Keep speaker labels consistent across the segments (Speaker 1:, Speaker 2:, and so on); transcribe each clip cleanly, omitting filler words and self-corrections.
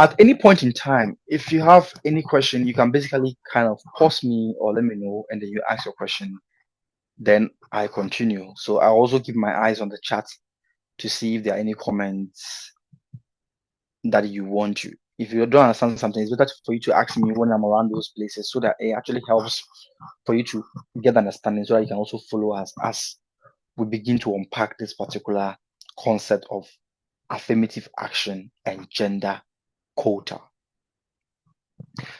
Speaker 1: At any point in time, if you have any question, you can basically kind of pause me or let me know, and then you ask your question. Then I continue. So I also keep my eyes on the chat to see if there are any comments that you want to. If you don't understand something, it's better for you to ask me when I'm around those places, so that it actually helps for you to get understanding, so that you can also follow us as we begin to unpack this particular concept of affirmative action and gender quota.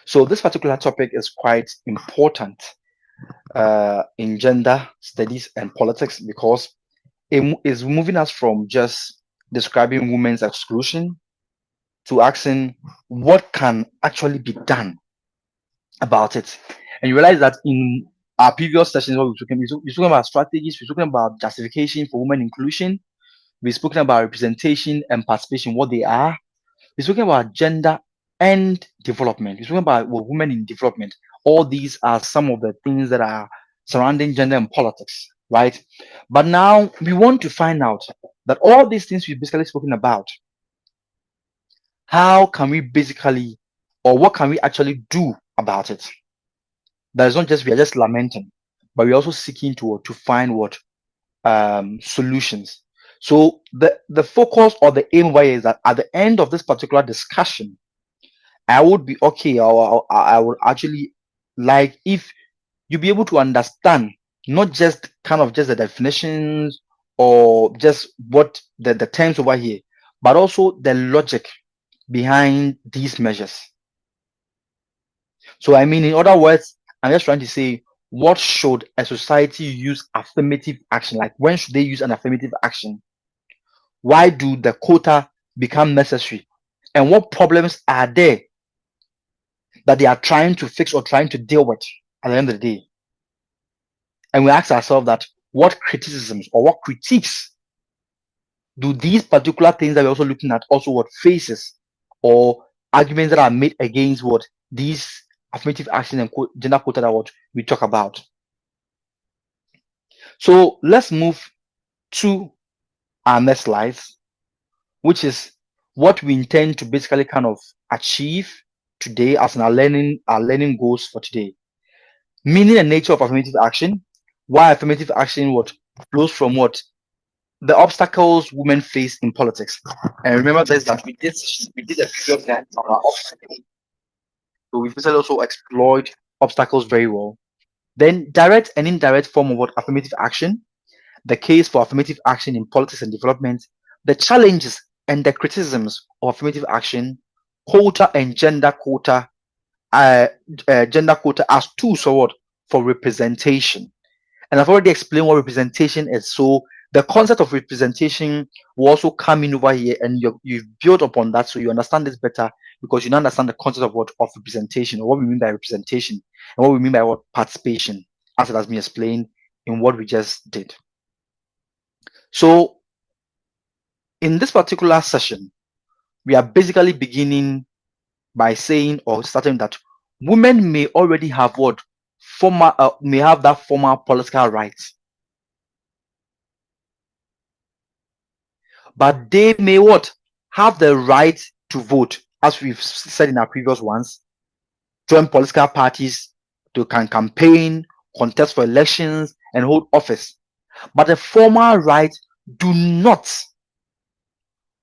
Speaker 1: So this particular topic is quite important in gender studies and politics, because it is moving us from just describing women's exclusion to asking what can actually be done about it. And you realize that in our previous sessions, what we're talking about strategies, we're talking about justification for women inclusion, we've spoken about representation and participation, what they are. We're talking about gender and development. We're talking about women in development. All these are some of the things that are surrounding gender and politics, right? But now we want to find out that all these things we've basically spoken about, how can we basically, or what can we actually do about it? That is not just we are just lamenting, but we're also seeking to find what solutions. So the focus or the aim why is that at the end of this particular discussion, I would be okay, or I would actually like if you be able to understand not just kind of just the definitions or just what the terms over here, but also the logic behind these measures. So I mean, in other words, I'm just trying to say, what should a society use affirmative action? Like, when should they use an affirmative action? Why do the quota become necessary? And what problems are there that they are trying to fix or trying to deal with at the end of the day? And we ask ourselves that what criticisms or what critiques do these particular things that we're also looking at also what faces or arguments that are made against what these affirmative action and gender quota that what we talk about. So let's move to our next slides, which is what we intend to basically kind of achieve today as in our learning goals for today. Meaning and nature of affirmative action, why affirmative action what flows from what the obstacles women face in politics. And remember this, that we did a previous on our obstacles. So we basically also explored obstacles very well. Then direct and indirect form of what affirmative action, the case for affirmative action in politics and development, the challenges and the criticisms of affirmative action, quota and gender quota, gender quota as tools for what? For representation. And I've already explained what representation is. So the concept of representation will also come in over here, and you've built upon that, so you understand this better, because you now understand the concept of what of representation, or what we mean by representation, and what we mean by what participation, as it has been explained in what we just did. So in this particular session, we are basically beginning by saying or starting that women may already have what may have that formal political rights, but they may what have the right to vote, as we've said in our previous ones, join political parties, to can campaign, contest for elections, and hold office. But the formal rights do not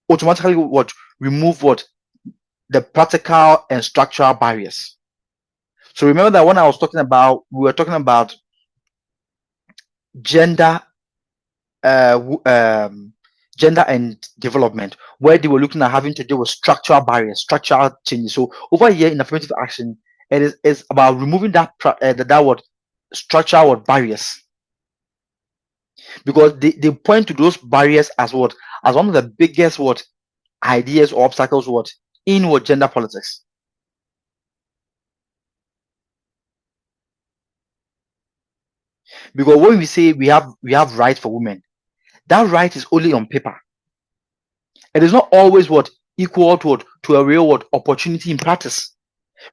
Speaker 1: automatically what remove what the practical and structural barriers. So remember that when I was talking about, we were talking about gender gender and development, where they were looking at having to deal with structural barriers, structural changes. So over here in affirmative action, it is about removing that word structural barriers, because they point to those barriers as what as one of the biggest what ideas or obstacles what in what gender politics. Because when we say we have rights for women, that right is only on paper. It is not always what equal to a real what opportunity in practice.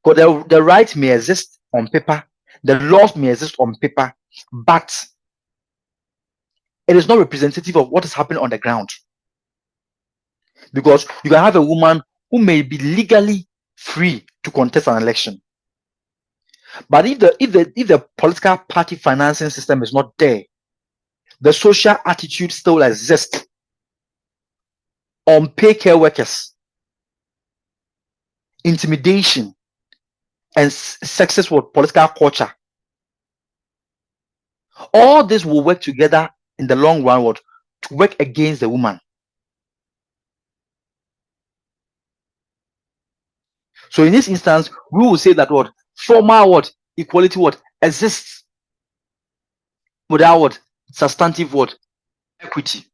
Speaker 1: But the right may exist on paper, the laws may exist on paper, but it is not representative of what is happening on the ground. Because you can have a woman who may be legally free to contest an election. But if the political party financing system is not there, the social attitude still exists. Unpaid care workers, intimidation, and sexist political culture. All this will work together in the long run to work against the woman. So in this instance, we will say that formal equality exists without substantive equity.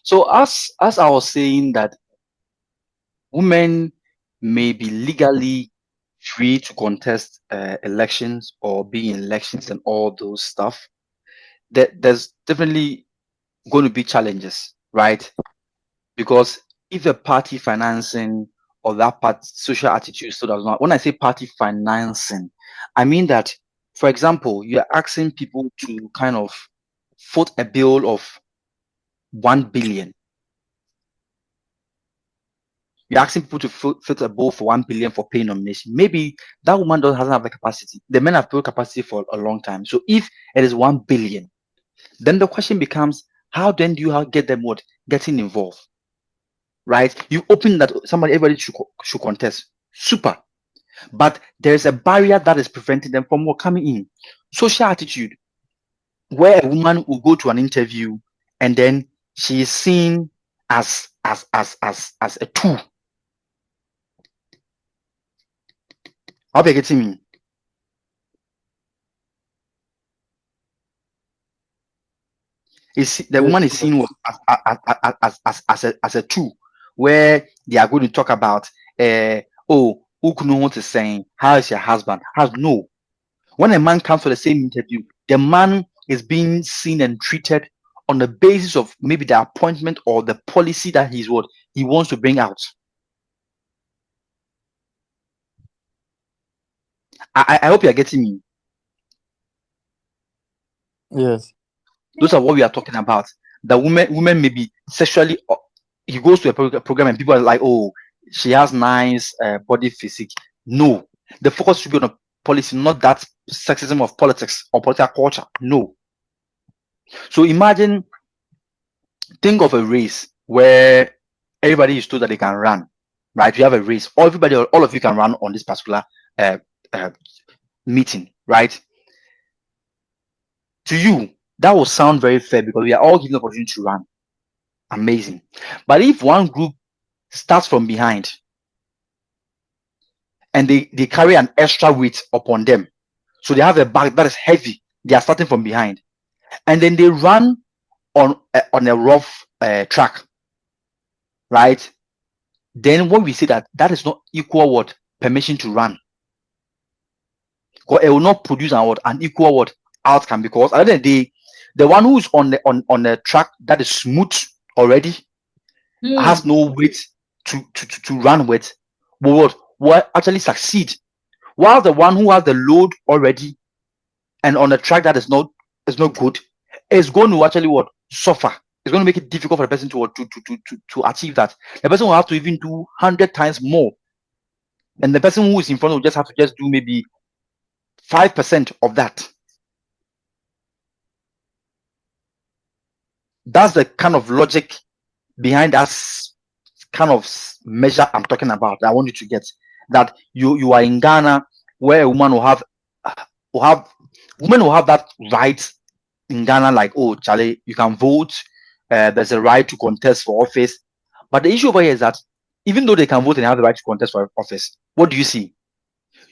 Speaker 1: So as I was saying that women may be legally free to contest elections or be in elections and all those stuff, there's definitely going to be challenges, right? Because if the party financing or that part social attitude still does not, when I say party financing, I mean that, for example, you're asking people to kind of foot a bill of 1 billion. You're asking people to foot a bill for 1 billion for paying nomination. Maybe that woman doesn't have the capacity. The men have built capacity for a long time. So if it is 1 billion, then the question becomes, how then do you get them getting involved? Right? You open that everybody should contest. Super. But there's a barrier that is preventing them from coming in. Social attitude, where a woman will go to an interview and then she is seen as a tool. How are you getting me? The woman is seen as a tool, where they are going to talk about, who know what is saying, how is your husband? No. When a man comes for the same interview, the man is being seen and treated on the basis of maybe the appointment or the policy that he wants to bring out. I hope you are getting me.
Speaker 2: Yes.
Speaker 1: Those are what we are talking about. The women may be sexually. He goes to a program and people are like, oh, she has nice body physique. No, the focus should be on a policy, not that sexism of politics or political culture. No. So imagine, think of a race where everybody is told that they can run, right? You have a race, all of you can run on this particular meeting, right? To you, that will sound very fair because we are all given the opportunity to run. Amazing. But if one group starts from behind and they carry an extra weight upon them, so they have a bag that is heavy, they are starting from behind, and then they run on a rough track, right? Then when we say that is not equal permission to run, because it will not produce an equal outcome, because at the end of the day, the one who is on the track that is smooth already has no weight to run with, will actually succeed, while the one who has the load already and on a track that is not good is going to actually suffer. It's going to make it difficult for the person to achieve that. The person will have to even do 100 times more, and the person who is in front will just have to do maybe 5% of that. That's the kind of logic behind that kind of measure I'm talking about. I want you to get that you are in Ghana, where a woman will have women will have that right in Ghana, like, oh, Charlie, you can vote. There's a right to contest for office. But the issue over here is that even though they can vote and have the right to contest for office, what do you see?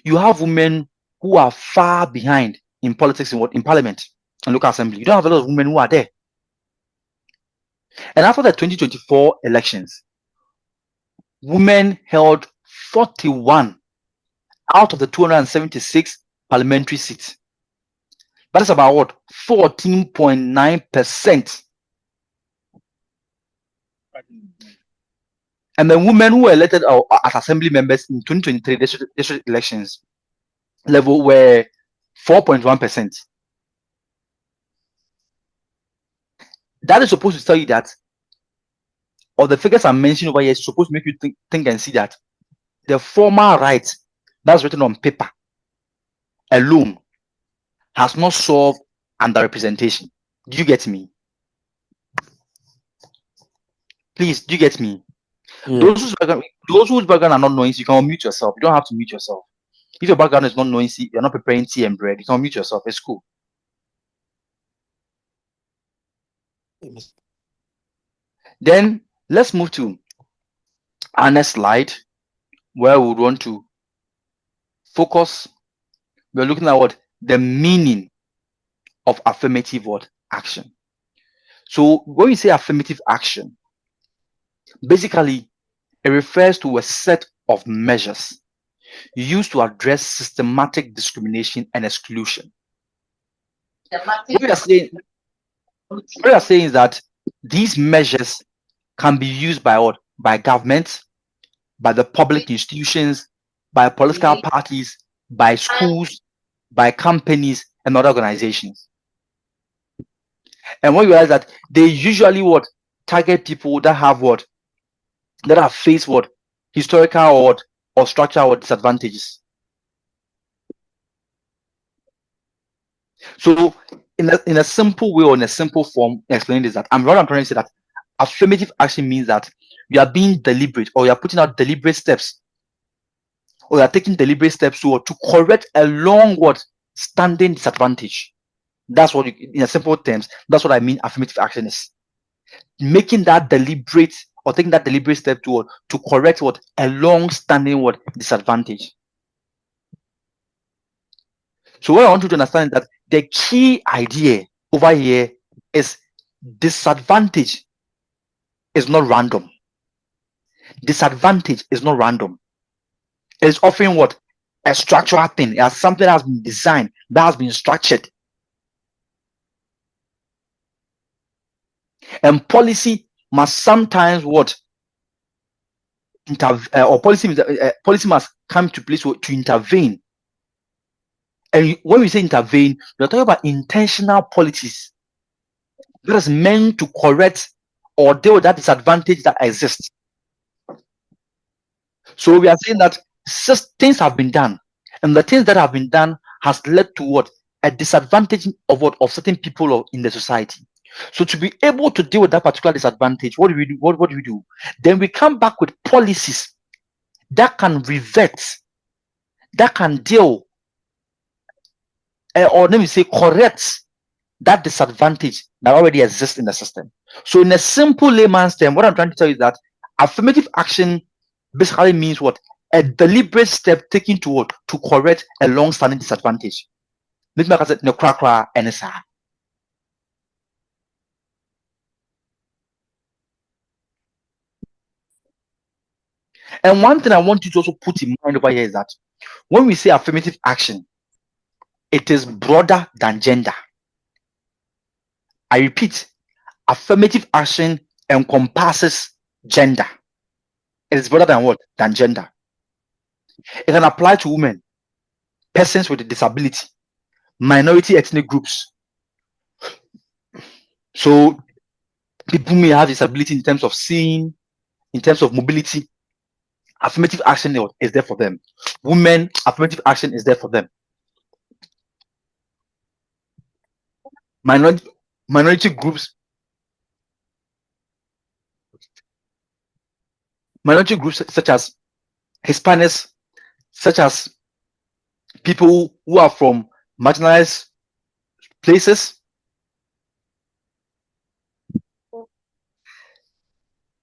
Speaker 1: You have women who are far behind in politics, in parliament and local assembly. You don't have a lot of women who are there. And after the 2024 elections, women held 41 out of the 276 parliamentary seats. That is about 14.9%. And the women who were elected as assembly members in 2023 district elections level were 4.1%. That is supposed to tell you that, or the figures I'm mentioning over here is supposed to make you think and see that the formal right that's written on paper alone has not solved underrepresentation. Do you get me? Please, do you get me?
Speaker 2: Yeah.
Speaker 1: Those whose background are not noisy, you can unmute yourself. You don't have to mute yourself. If your background is not noisy, you're not preparing tea and bread, you can unmute yourself. It's cool. Then let's move to our next slide, where we would want to focus. We're looking at what the meaning of affirmative action. So when we say affirmative action, basically it refers to a set of measures used to address systematic discrimination and exclusion. What we are saying is that these measures can be used by what? By government, by the public institutions, by political parties, by schools, by companies, and other organizations. And when you realize that they usually target people that have that have faced historical or structural disadvantages. So in a simple way or in a simple form, explaining this, that I'm trying to say that affirmative action means that you are being deliberate, or you are putting out deliberate steps, or you are taking deliberate steps to correct a long standing disadvantage. That's what in a simple terms, that's what I mean affirmative action is. Making that deliberate or taking that deliberate step to correct a long standing disadvantage. So what I want you to understand is that the key idea over here is disadvantage is not random. Disadvantage is not random. It is often a structural thing. It has something that has been designed, that has been structured. And policy must sometimes policy must come to place to intervene. And when we say intervene, we're talking about intentional policies that is meant to correct or deal with that disadvantage that exists. So we are saying that things have been done, and the things that have been done has led to a disadvantage of certain people in the society. So to be able to deal with that particular disadvantage, what do we do? What do we do? Then we come back with policies that can revert, that can deal, or let me say correct that disadvantage that already exists in the system. So in a simple layman's term, what I'm trying to tell you is that affirmative action basically means a deliberate step taken to correct a long-standing disadvantage. And one thing I want you to also put in mind over here is that when we say affirmative action, it is broader than gender. I repeat, affirmative action encompasses gender. It is broader than gender. It can apply to women, persons with a disability, minority ethnic groups. So people may have disability in terms of seeing, in terms of mobility. Affirmative action is there for them. Women, affirmative action is there for them. Minority groups such as Hispanics, such as people who are from marginalized places,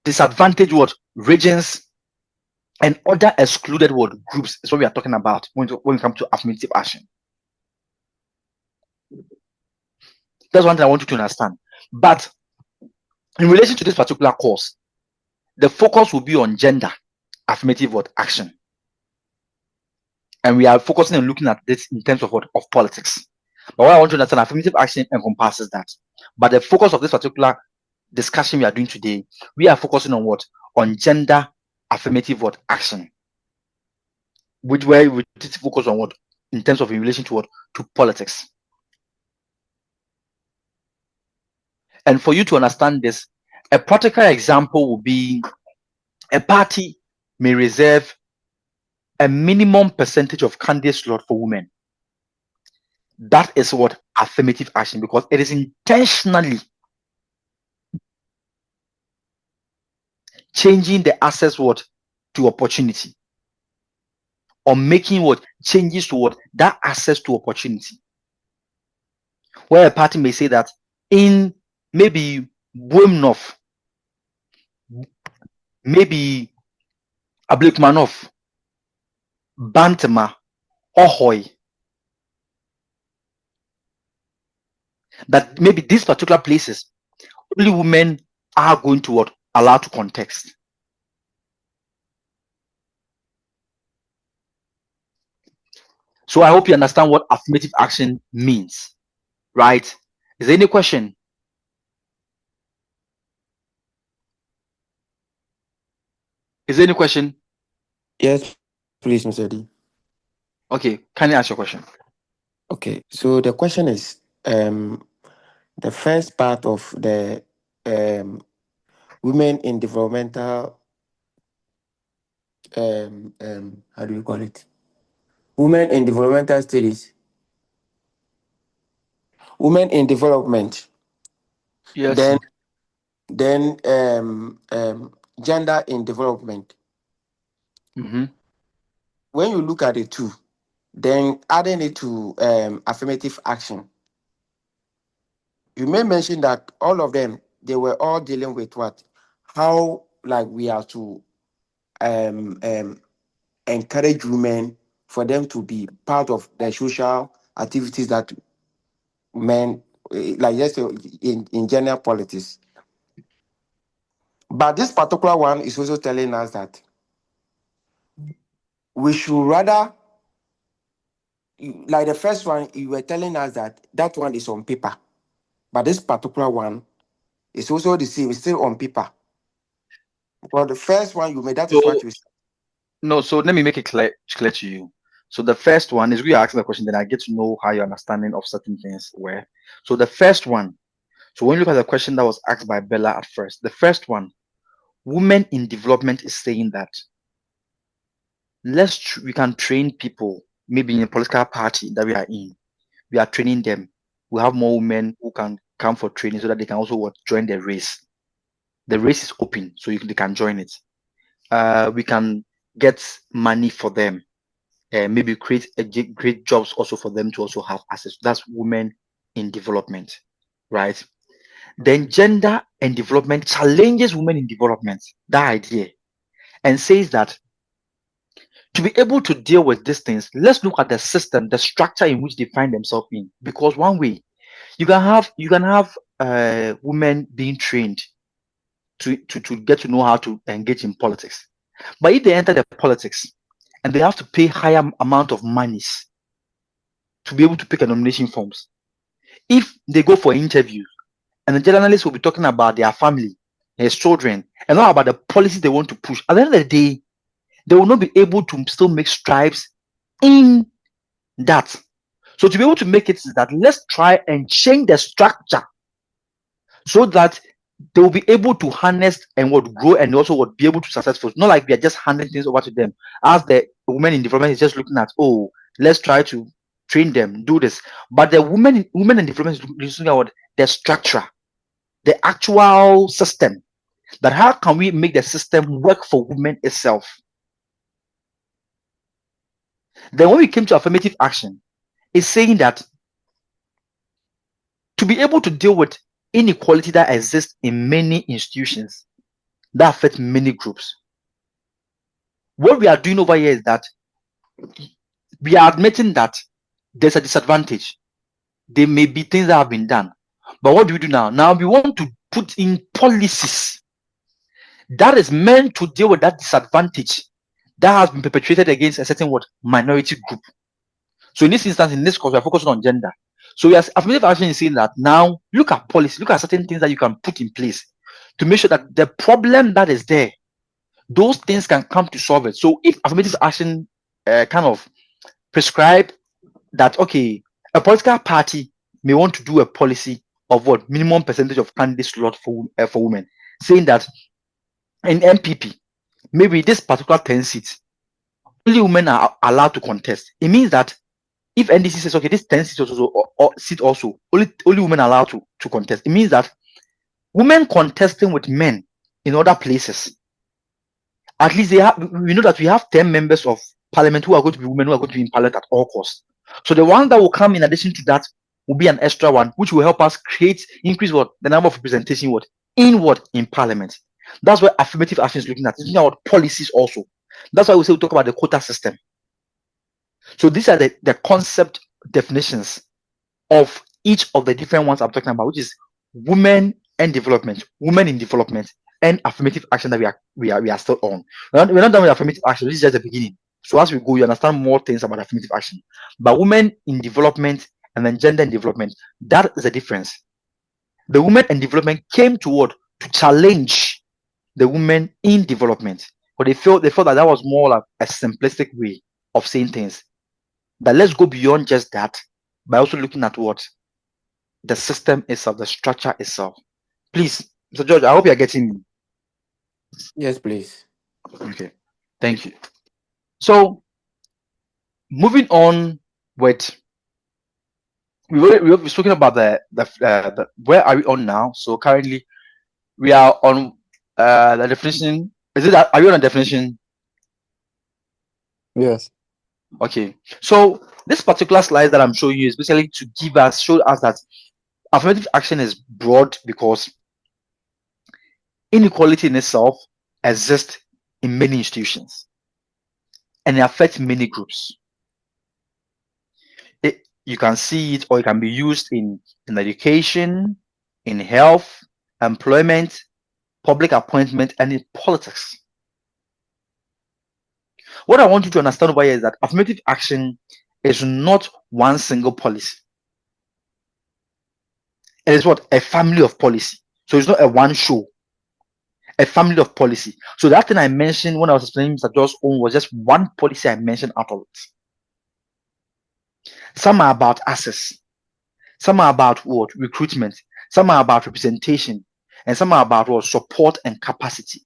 Speaker 1: disadvantaged regions, and other excluded groups is what we are talking about when it comes to affirmative action. That's one thing I want you to understand. But in relation to this particular course, the focus will be on gender affirmative action. And we are focusing on looking at this in terms of politics. But what I want you to understand, affirmative action encompasses that. But the focus of this particular discussion we are doing today, we are focusing on on gender affirmative action, which way we focus on in terms of in relation to what? To politics. And for you to understand this, a practical example would be a party may reserve a minimum percentage of candidate slot for women. That is what affirmative action, because it is intentionally changing the access what to opportunity, or making what changes to what that access to opportunity. Where a party may say that in maybe Boemnof, maybe Ablikmanov, Bantama, Ohoy, that maybe these particular places only women are going to what allowed to contest. So I hope you understand what affirmative action means, right? Is there any question? Is there any question?
Speaker 2: Yes, please, Mr. D.
Speaker 1: Okay, can you ask your question?
Speaker 2: Okay, so the question is the first part of the um, women in developmental, how do you call it? Women in developmental studies. Women in development.
Speaker 1: Yes.
Speaker 2: Then gender in development.
Speaker 1: Mm-hmm.
Speaker 2: When you look at the two, then adding it to affirmative action, you may mention that all of them, they were all dealing with what? How, like, we are to encourage women for them to be part of the social activities that men, like just in general politics. But this particular one is also telling us that we should rather, like the first one, you were telling us that that one is on paper, but this particular one is also the same, it's still on paper. Well, the first one you made, that is what
Speaker 1: So
Speaker 2: you said.
Speaker 1: no, so let me make it clear to you. So the first one is we ask the question, then I get to know how your understanding of certain things were. So the first one, so when you look at the question that was asked by Bella at first, the first one, women in development is saying that we can train people, maybe in a political party that we are in. We are training them. We have more women who can come for training so that they can also join the race. The race is open, so they can join it. We can get money for them. Maybe create great jobs also for them to also have access. That's women in development, right? Then gender and development challenges women in development, that idea, and says that to be able to deal with these things, let's look at the system, the structure in which they find themselves in. Because one way you can have women being trained to get to know how to engage in politics. But if they enter the politics and they have to pay higher amount of monies to be able to pick a nomination forms, if they go for interviews and the journalist will be talking about their family, his children, and not about the policies they want to push, at the end of the day, they will not be able to still make strides in that. So to be able to make it is that let's try and change the structure so that they will be able to harness and would grow and also would be able to successful. Not like we are just handing things over to them. As the women in development is just looking at, oh, let's try to train them, do this. But the women in development is looking at the structure, the actual system. That how can we make the system work for women itself? Then when we came to affirmative action, it's saying that to be able to deal with inequality that exists in many institutions that affect many groups, what we are doing over here is that we are admitting that there's a disadvantage. There may be things that have been done. But what do we do now? Now we want to put in policies that is meant to deal with that disadvantage that has been perpetrated against a certain minority group. So in this instance, in this course, we are focusing on gender. So we are affirmative action is saying that now look at policy, look at certain things that you can put in place to make sure that the problem that is there, those things can come to solve it. So if affirmative action kind of prescribe that, okay, a political party may want to do a policy of what minimum percentage of candidate slot for women, saying that in MPP, maybe this particular 10 seats, only women are allowed to contest. It means that if NDC says, okay, this 10 seats also, or seat also, only women are allowed to contest, it means that women contesting with men in other places, at least we know that we have 10 members of parliament who are going to be women, who are going to be in parliament at all costs. So the one that will come in addition to that will be an extra one, which will help us increase the number of representation in parliament. That's where affirmative action is looking at. It's looking at policies also. That's why we talk about the quota system. So these are the concept definitions of each of the different ones I'm talking about, which is women and development, women in development, and affirmative action that we are still on. We're not done with affirmative action. This is just the beginning. So as we go, you understand more things about affirmative action. But women in development and then gender in development, that is the difference. The women in development came toward to challenge the women in development, but they felt that was more like a simplistic way of saying things. But let's go beyond just that by also looking at what the system itself, the structure itself. Please, Mr. George, I hope you're getting me.
Speaker 2: Yes, please.
Speaker 1: Okay, thank you. So, moving on with, we've spoken about the where are we on now? So currently we are on the definition. Are you on a definition?
Speaker 3: Yes.
Speaker 1: Okay. So this particular slide that I'm showing you is basically to show us that affirmative action is broad because inequality in itself exists in many institutions and it affects many groups. You can see it, or it can be used in education, in health, employment, public appointment, and in politics. What I want you to understand over here is that affirmative action is not one single policy. It is what? A family of policy. So it's not a one show, a family of policy. So that thing I mentioned when I was explaining Mr. John's own was just one policy I mentioned out of it. Some are about access. Some are about what? Recruitment. Some are about representation. And some are about what? Support and capacity.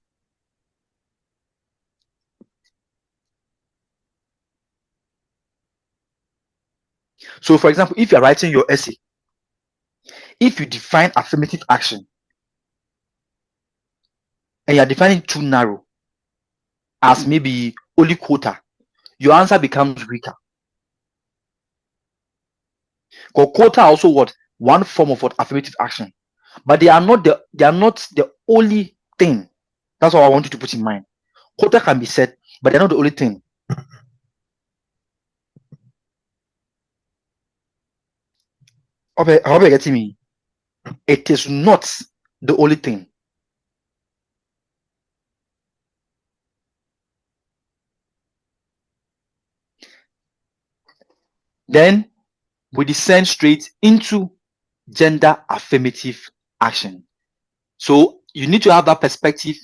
Speaker 1: So, for example, if you're writing your essay, if you define affirmative action and you're defining too narrow as maybe only quota, your answer becomes weaker. Because quota also what? One form of what? Affirmative action. But they are not the only thing. That's what I want you to put in mind. Quota can be set, but they're not the only thing. I hope you're getting me. It is not the only thing. Then we descend straight into gender affirmative action. So you need to have that perspective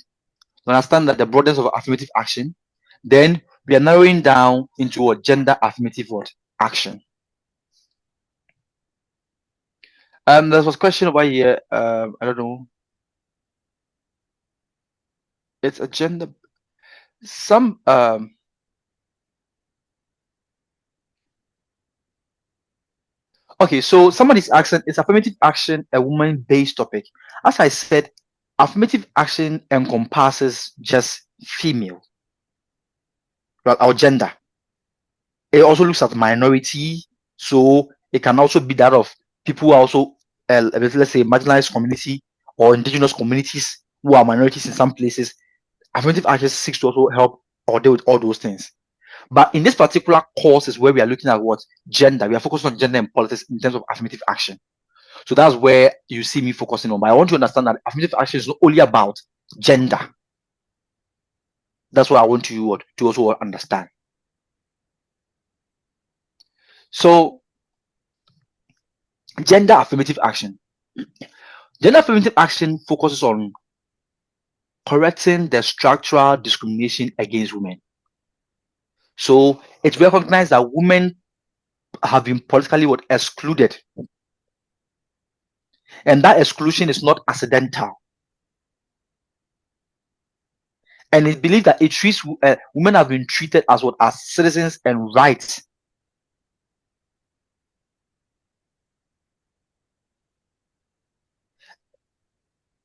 Speaker 1: to understand that the broadness of affirmative action. Then we are narrowing down into a gender affirmative action. There was a question over here. I don't know. It's a gender. Some Okay, so somebody's asking, is affirmative action a woman-based topic? As I said, affirmative action encompasses just female, well, our gender. It also looks at minority, so it can also be that of people who are also, let's say, marginalized community or indigenous communities who are minorities in some places. Affirmative action seeks to also help or deal with all those things. But in this particular course is where we are looking at what? Gender. We are focused on gender and politics in terms of affirmative action. So that's where you see me focusing on. But I want you to understand that affirmative action is not only about gender. That's what I want you to also understand. So, gender affirmative action. Gender affirmative action focuses on correcting the structural discrimination against women. So, it recognizes that women have been politically what excluded, and that exclusion is not accidental. And it's believed that it treats women have been treated as what as citizens and rights.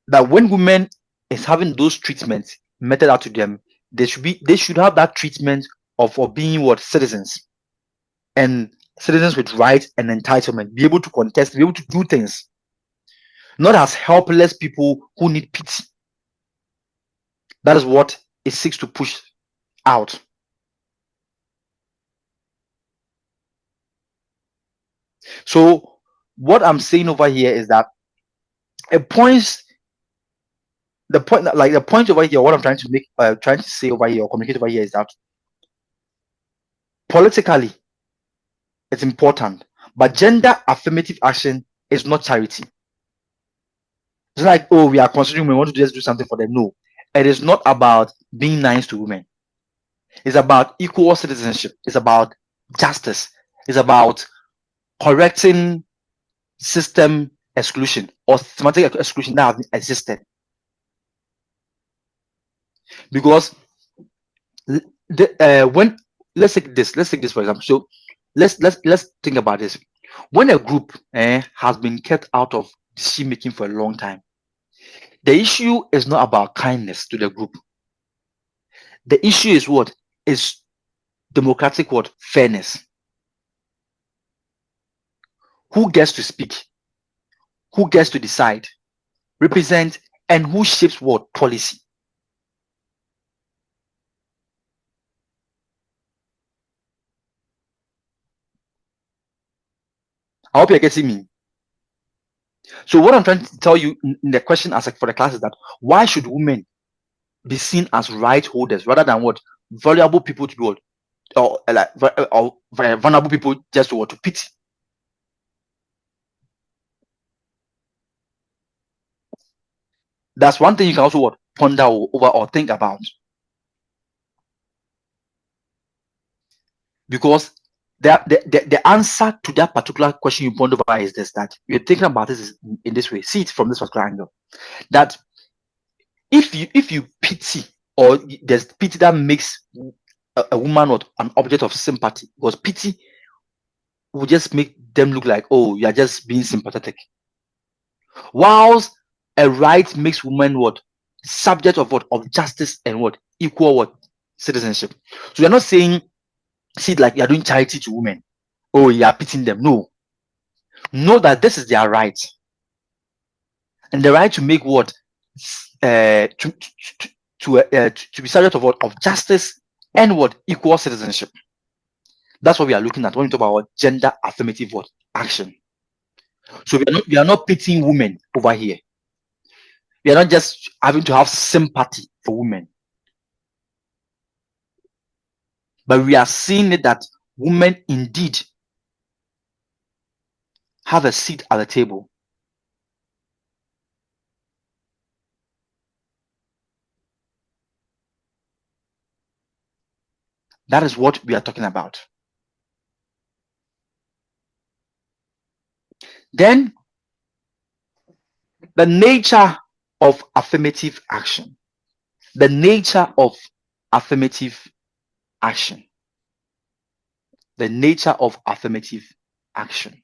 Speaker 1: That when women is having those treatments meted out to them, they should have that treatment of being what citizens, and citizens with rights and entitlement, be able to contest, be able to do things, not as helpless people who need pity. That is what it seeks to push out. So what I'm saying over here is that it points the point over here, what I'm trying to make trying to say over here or communicate over here is that politically it's important, but gender affirmative action is not charity. It's like, oh, we are considering we want to just do something for them. No, it is not about being nice to women. It's about equal citizenship. It's about justice. It's about correcting system exclusion or systematic exclusion that has existed. Because when let's take this for example. So let's think about this. When a group has been kept out of decision making for a long time, the issue is not about kindness to the group. The issue is what is democratic what fairness. Who gets to speak? Who gets to decide, represent, and who shapes what policy? I hope you're getting me. So what I'm trying to tell you in the question asked for the class is that why should women be seen as right holders rather than what valuable people to be what or vulnerable people just to what to pity? That's one thing you can also what ponder over or think about, because the answer to that particular question you ponder over is this: that you're thinking about this in this way. See it from this particular angle. That if you pity, or there's pity that makes a woman not an object of sympathy, because pity will just make them look like, oh, you're just being sympathetic, whilst a right makes women what subject of what of justice and what equal what citizenship. So you're not saying see it like you're doing charity to women, oh, you're pitying them. No, know that this is their right, and the right to make what to be subject of what of justice and what equal citizenship. That's what we are looking at when we talk about gender affirmative what action. So we are not pitying women over here. We are not just having to have sympathy for women, but we are seeing it that women indeed have a seat at the table. That is what we are talking about. Then the nature of affirmative action. The nature of affirmative action. The nature of affirmative action.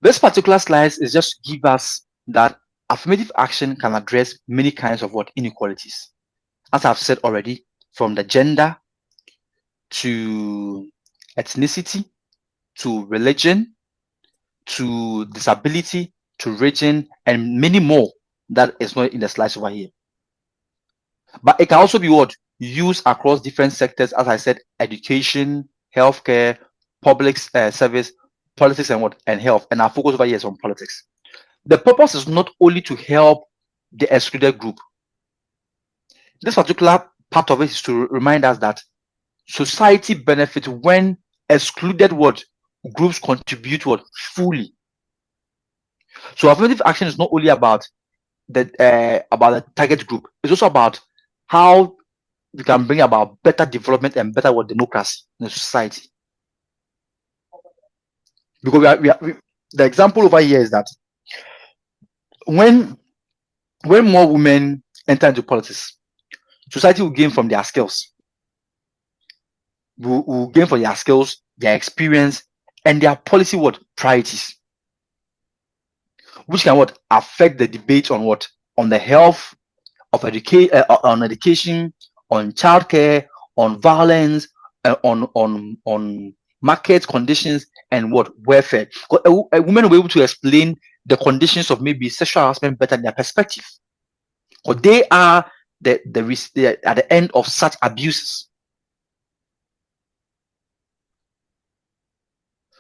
Speaker 1: This particular slide is just to give us that affirmative action can address many kinds of what inequalities. As I've said already, from the gender to ethnicity to religion to disability to region and many more that is not in the slides over here. But it can also be what used across different sectors, as I said, education, healthcare, public service, politics, and what and health. And our focus over here is on politics. The purpose is not only to help the excluded group. This particular part of it is to remind us that society benefits when excluded what groups contribute what fully. So affirmative action is not only about the target group. It's also about how we can bring about better development and better democracy in the society. Because the example over here is that when more women enter into politics, society will gain from their skills. Will gain from their skills, their experience, and their policy priorities, which can affect the debate on the health of on education, on childcare, on violence, on market conditions, and welfare. A woman will be able to explain the conditions of maybe sexual harassment better in their perspective, because they are they at the end of such abuses.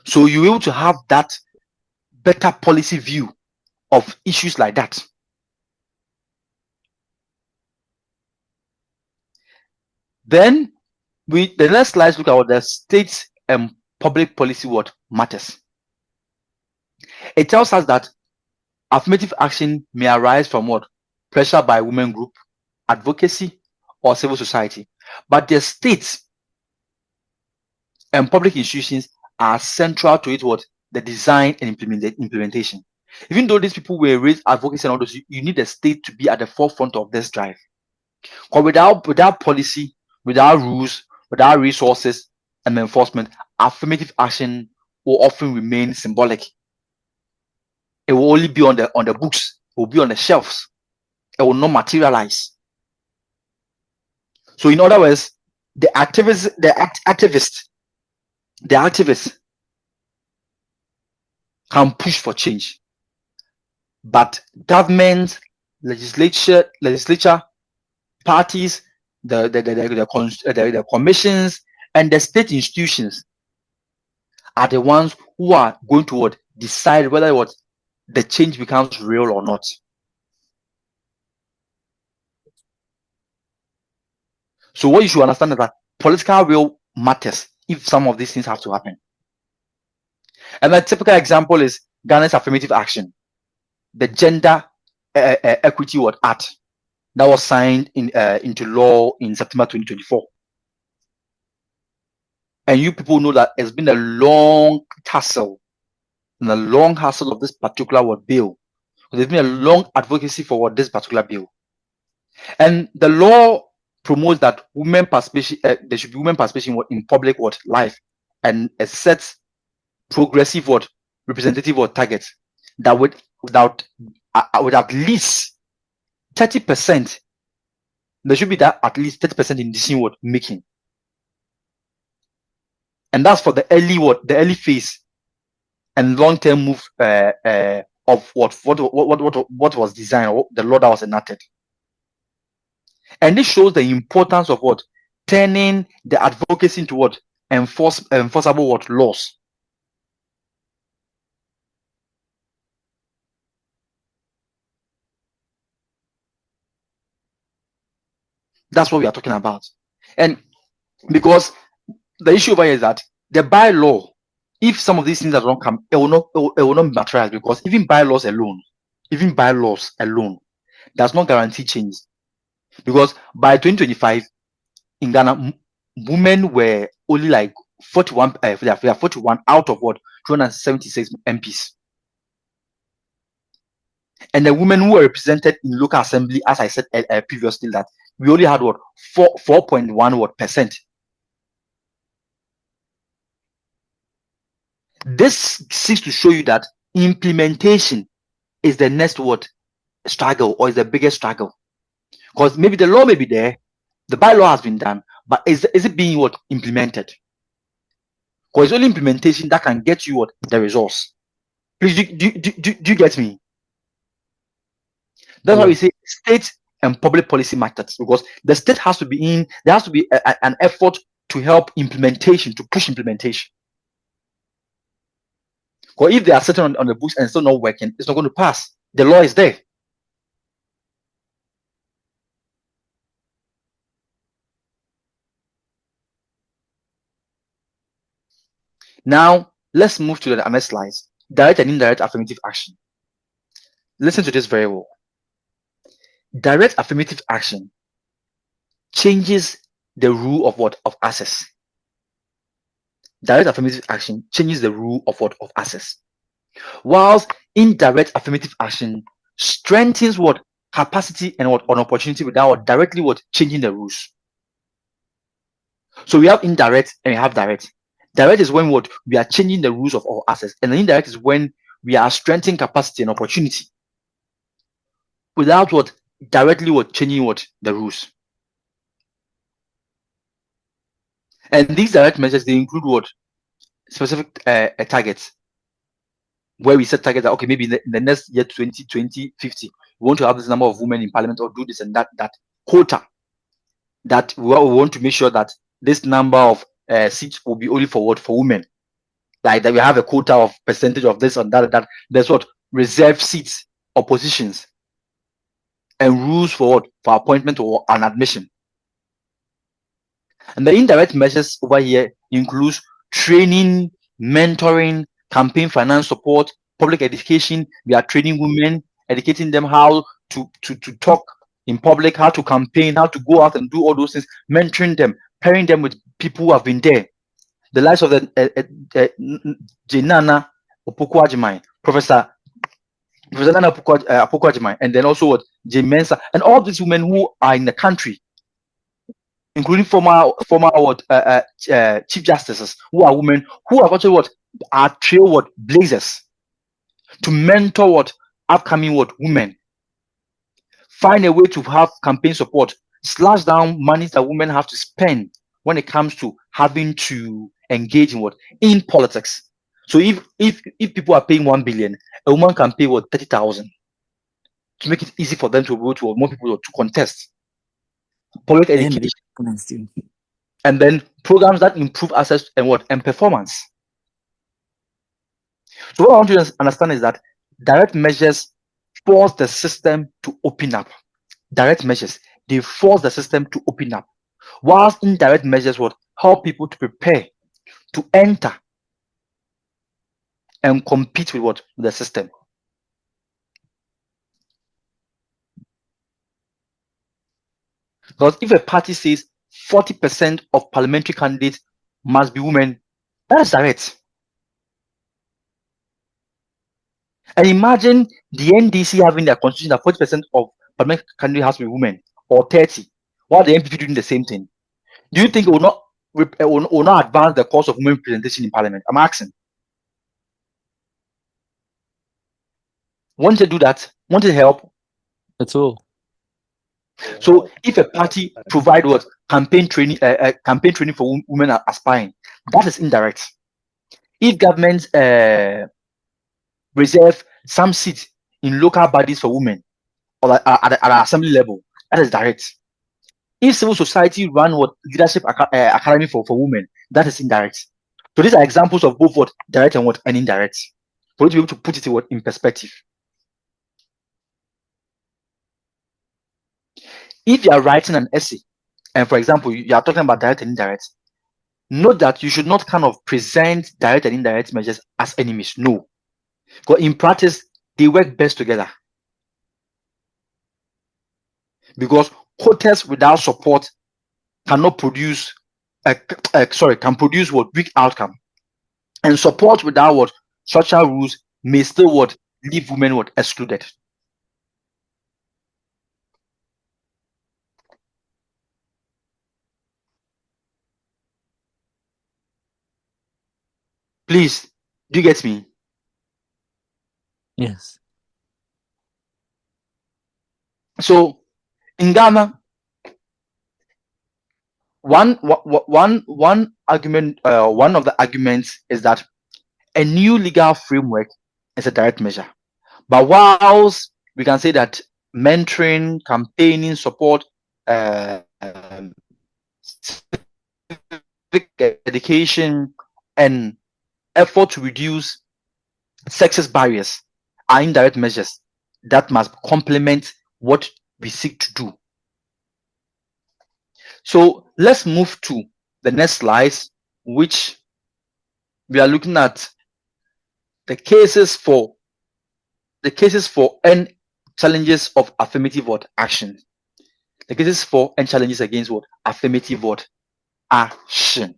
Speaker 1: So you're able to have that better policy view of issues like that. Then the next slide look at the state and public policy matters. It tells us that affirmative action may arise from pressure by women group, advocacy, or civil society, but the state and public institutions are central to it the design and implementation. Even though these people will raise advocacy and all those, you need the state to be at the forefront of this drive. Because without policy, without rules, without resources and enforcement, affirmative action will often remain symbolic. It will only be on the books, it will be on the shelves, it will not materialize. So in other words, the activists can push for change, but government, legislature, parties, the commissions, and the state institutions are the ones who are going to decide whether the change becomes real or not. So what you should understand is that political will matters if some of these things have to happen. And a typical example is Ghana's affirmative action, the Gender Equity Act that was signed into law in September 2024. And you people know that it's been a long tussle and a long hassle of this particular bill. There's been a long advocacy for this particular bill. And the law promotes that women participation, there should be women participation in public life, and it sets progressive representative targets that would at least 30%. There should be that at least 30% in decision making, and that's for the early phase and long-term move of what was designed, or the law that was enacted. And this shows the importance of turning the advocacy into enforceable laws. That's what we are talking about. And because the issue over here is that the bylaw, if some of these things that don't come, it will not materialize, because even bylaws alone does not guarantee change. Because by 2025 in Ghana, women were only like 41 out of 276 MPs. And the women who were represented in local assembly, as I said previously, that we only had 4.1%. This seems to show you that implementation is the next struggle, or is the biggest struggle. Because maybe the law may be there, the bylaw has been done, but is it being implemented? Because it's only implementation that can get you the results. Please, do you get me? That's why we say state and public policy matters, because the state has to be in. There has to be an effort to help implementation, to push implementation. Because if they are sitting on the books and still not working, it's not going to pass. The law is there. Now, let's move to the next slide. Direct and indirect affirmative action. Listen to this very well. Direct affirmative action changes the rule of what? Of access. Direct affirmative action changes the rule of what? Of access. Whilst indirect affirmative action strengthens what? Capacity and what? An opportunity without directly what? Changing the rules. So we have indirect and we have direct. Direct is when what? We are changing the rules of our access. And the indirect is when we are strengthening capacity and opportunity without what? Directly what? Changing what? The rules. And these direct measures, they include what? Specific targets, where we set targets that, okay, maybe in the next year, 2050, we want to have this number of women in parliament or do this and that quota, that we want to make sure that this number of seats will be only for what? For women. Like that we have a quota of percentage of this and that. There's what? Reserved seats or positions and rules for what? For appointment or an admission. And the indirect measures over here includes training, mentoring, campaign finance support, public education. We are training women, educating them how to talk in public, how to campaign, how to go out and do all those things, mentoring them, pairing them with people who have been there. The likes of the Jenana Opoku-Agyeman, Professor Nana Opoku-Agyeman, and then also what? Jane Mensah, and all these women who are in the country, including former what chief justices who are women who have actually what are trail what blazers to mentor what upcoming what women, find a way to have campaign support, slash down money that women have to spend when it comes to having to engage in what? In politics. So if people are paying 1 billion, a woman can pay what? 30,000 to make it easy for them to go to more people to contest. Public education, and then programs that improve access and what? And performance. So what I want you to understand is that direct measures force the system to open up. Direct measures, they force the system to open up, whilst indirect measures would help people to prepare to enter and compete with what? The system. Because if a party says 40% of parliamentary candidates must be women, that is direct. And imagine the NDC having their constitution that 40% of parliamentary candidates has to be women, or 30, while the NPP doing the same thing. Do you think it will not advance the cause of women representation in parliament? I'm asking. Want to do that? Want to help?
Speaker 3: At all.
Speaker 1: So if a party provide what? Campaign training for women aspiring, that is indirect. If governments reserve some seats in local bodies for women or at an assembly level, that is direct. If civil society run what? Leadership academy for women, that is indirect. So these are examples of both what? Direct and what? And indirect. For you to be able to put it in perspective. If you are writing an essay, and for example, you are talking about direct and indirect, note that you should not kind of present direct and indirect measures as enemies. No. Because in practice, they work best together. Because quotas without support cannot produce can produce what? Weak outcome. And support without what? Social rules may still what? Leave women what? Excluded. Please, do you get me?
Speaker 3: Yes.
Speaker 1: So in Ghana, one argument, one of the arguments is that a new legal framework is a direct measure. But whilst we can say that mentoring, campaigning, support, civic education, and effort to reduce sexist barriers are indirect measures that must complement what we seek to do. So let's move to the next slide, which we are looking at the cases for and challenges of affirmative action. The cases for and challenges against what? Affirmative what? Action.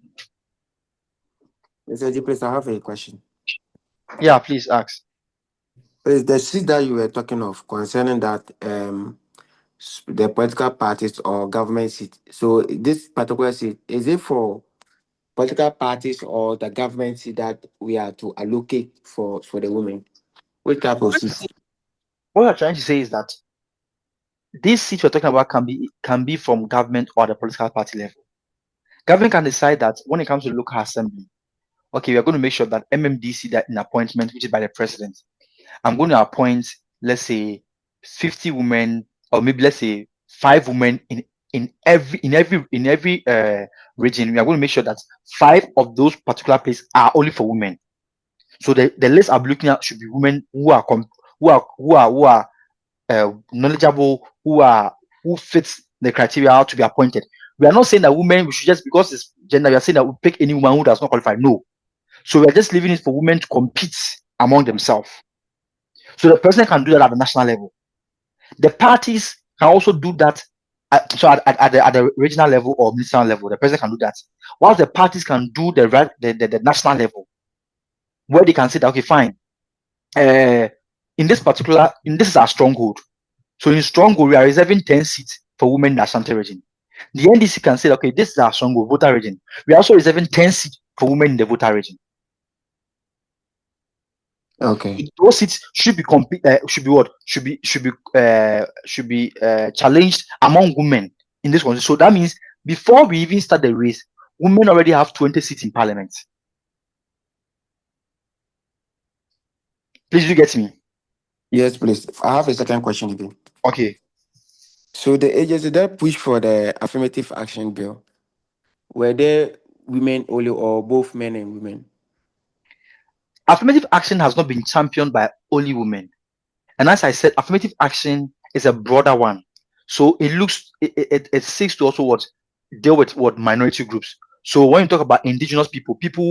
Speaker 2: Mr. G, please, I have a question.
Speaker 1: Yeah, please ask.
Speaker 2: Please, the seat that you were talking of concerning that the political parties or government seat. So this particular seat, is it for political parties or the government seat that we are to allocate for the women? Which type of seat?
Speaker 1: What you're trying to say is that this seat we're talking about can be from government or the political party level. Government can decide that when it comes to local assembly, okay, we are going to make sure that MMDC, that in appointment, which is by the president, I'm going to appoint, let's say, 50 women, or maybe let's say 5 women in every region. We are going to make sure that 5 of those particular places are only for women. So the list I'm looking at should be women who are knowledgeable, who fits the criteria to be appointed. We are not saying that women we should just, because it's gender, we are saying that we pick any woman who does not qualify. No. So we are just leaving it for women to compete among themselves. So the president can do that at the national level. The parties can also do that at the regional level or national level. The president can do that. While the parties can do the national level, where they can say that, okay, fine, in this is our stronghold. So in stronghold, we are reserving 10 seats for women in the Ashanti region. The NDC can say, okay, this is our stronghold voter region. We are also reserving 10 seats for women in the voter region.
Speaker 2: Okay.
Speaker 1: Those seats should be challenged among women in this country. So that means before we even start the race, women already have 20 seats in parliament. Please, you get me?
Speaker 2: Yes, please. I have a second question again.
Speaker 1: Okay.
Speaker 2: So the agency that pushed for the affirmative action bill, were there women only or both men and women?
Speaker 1: Affirmative action has not been championed by only women. And as I said, affirmative action is a broader one. So it seeks to also deal with minority groups. So when you talk about indigenous people, people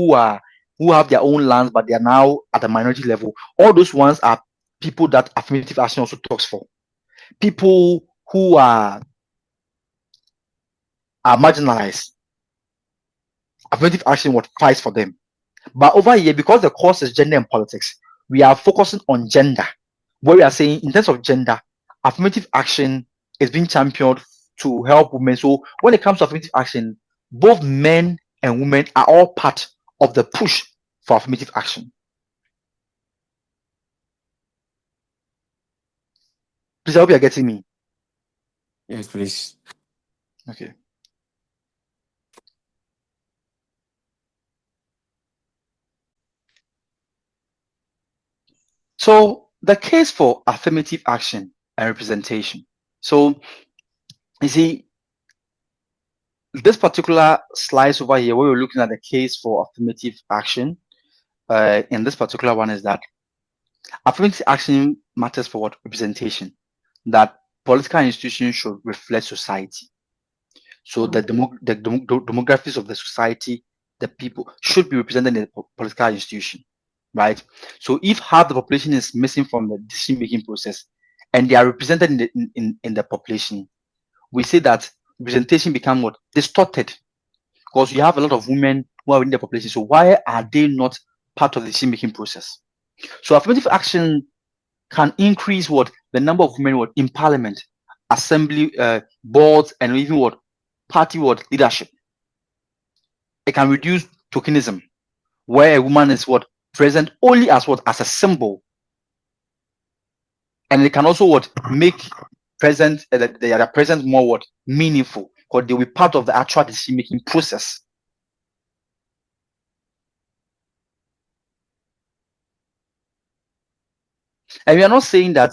Speaker 1: who have their own lands, but they are now at the minority level, all those ones are people that affirmative action also talks for. People who are marginalized, affirmative action fights for them. But over here, because the course is gender and politics, we are focusing on gender. What we are saying in terms of gender, affirmative action is being championed to help women. So when it comes to affirmative action, both men and women are all part of the push for affirmative action. Please, I hope you are getting me.
Speaker 2: Yes, please.
Speaker 1: Okay. So the case for affirmative action and representation. So you see, this particular slice over here, where we're looking at the case for affirmative action, in this particular one, is that affirmative action matters for what? Representation. That political institutions should reflect society. So the demographics of the society, the people should be represented in the political institution, right? So if half the population is missing from the decision-making process and they are represented in the population, we say that representation become what? Distorted, because you have a lot of women who are in the population. So why are they not part of the decision-making process? So affirmative action can increase the number of women in parliament, assembly, boards, and even party leadership. It can reduce tokenism, where a woman is present only as a symbol, and it can also make present their presence more meaningful, because they'll be part of the actual decision making process. And we are not saying that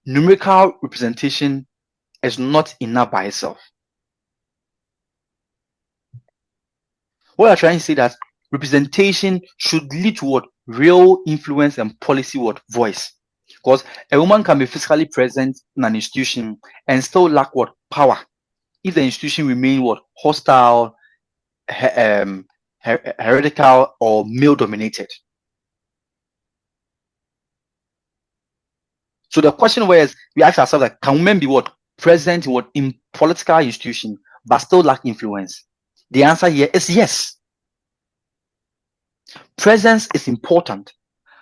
Speaker 1: numerical representation is not enough by itself. What I'm trying to say that representation should lead to real influence and policy voice. Because a woman can be physically present in an institution and still lack power if the institution remain hostile, heretical, or male dominated. So the question was, we ask ourselves, like, can women be present in what in political institution but still lack influence? The answer here is yes. Presence is important,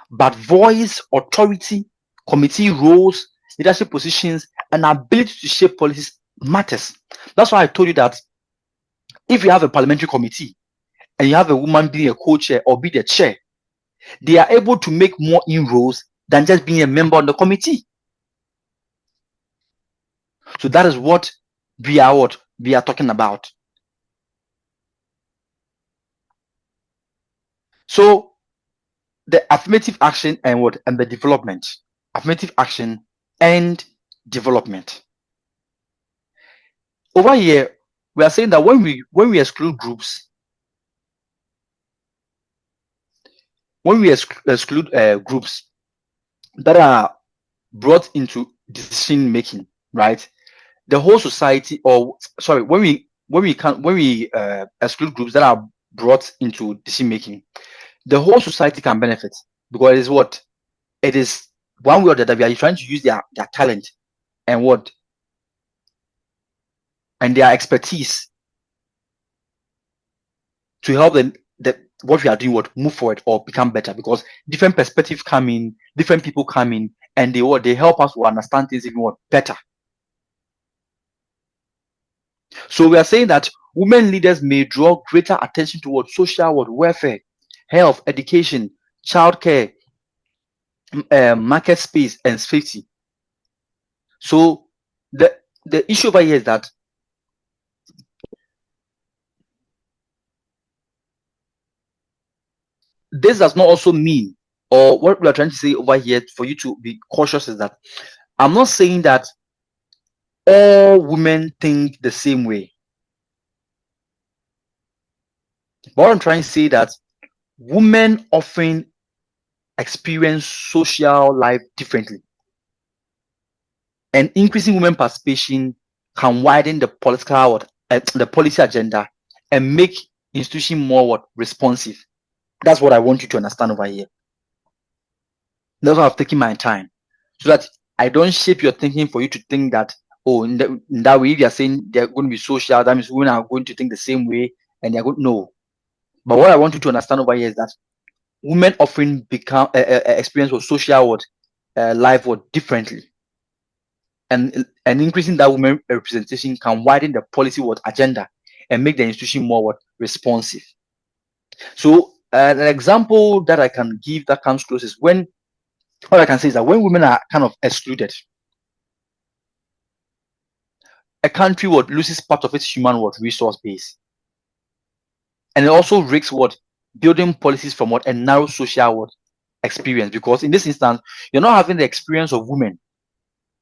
Speaker 1: but voice, authority, committee roles, leadership positions, and ability to shape policies matters. That's why I told you that if you have a parliamentary committee and you have a woman being a co-chair or be the chair, they are able to make more inroads than just being a member on the committee. So that is what we are talking about. So the affirmative action and what and the development. Affirmative action and development. Over here, we are saying that when we exclude groups, exclude groups that are brought into decision making, right? The whole society, or sorry, when we exclude groups that are brought into decision making, the whole society can benefit, because it is one way or the other we are trying to use their talent and their expertise to help them what we are doing move forward or become better, because different perspectives come in, different people come in, and they help us to understand things even better. So we are saying that women leaders may draw greater attention towards social welfare, health, education, childcare, market space, and safety. So the issue over here is that this does not also mean, or what we are trying to say over here for you to be cautious is that I'm not saying that all women think the same way. But I'm trying to say that women often experience social life differently, and increasing women participation can widen the the policy agenda and make institution more responsive. That's what I want you to understand over here. That's why I've taken my time, so that I don't shape your thinking for you to think that, oh, in that way, if you're saying they're going to be social, that means women are going to think the same way, and they're going no. But what I want you to understand over here is that women often become experience social life differently, and increasing that women representation can widen the policy agenda and make the institution more responsive. So an example that I can give that comes close is when what I can say is that when women are kind of excluded, a country loses part of its human resource base, and it also risks building policies from a narrow social experience, because in this instance you're not having the experience of women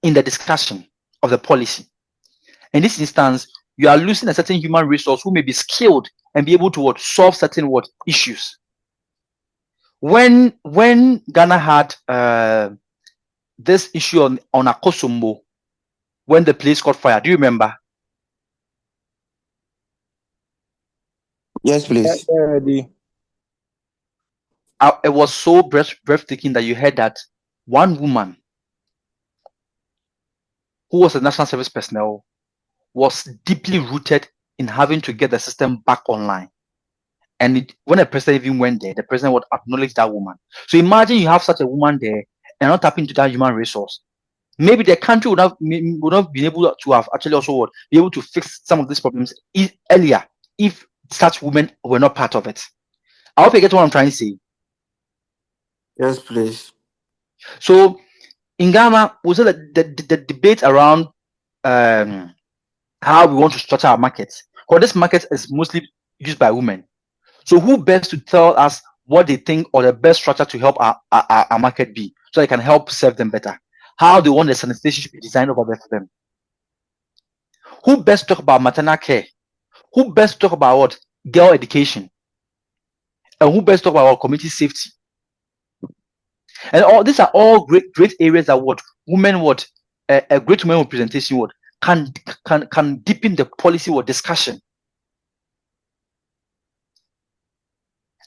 Speaker 1: in the discussion of the policy. In this instance, you are losing a certain human resource who may be skilled and be able to solve certain issues. When Ghana had this issue on Akosombo, when the place caught fire, do you remember?
Speaker 2: Yes, please.
Speaker 1: It was so breathtaking that you heard that one woman who was a national service personnel was deeply rooted in having to get the system back online. And when the president even went there, the president would acknowledge that woman. So imagine you have such a woman there and not tapping into that human resource. Maybe the country would have been able to have actually also be able to fix some of these problems earlier if such women were not part of it. I hope you get what I'm trying to say.
Speaker 2: Yes, please.
Speaker 1: So in Ghana, we saw that the debate around how we want to structure our markets, because this market is mostly used by women. So who best to tell us what they think or the best structure to help our market be, so they can help serve them better? How they want the sanitation should be designed over there for them? Who best talk about maternal care? Who best talk about girl education? And who best talk about community safety? And all these are all great areas that women a great women representation can deepen the policy discussion.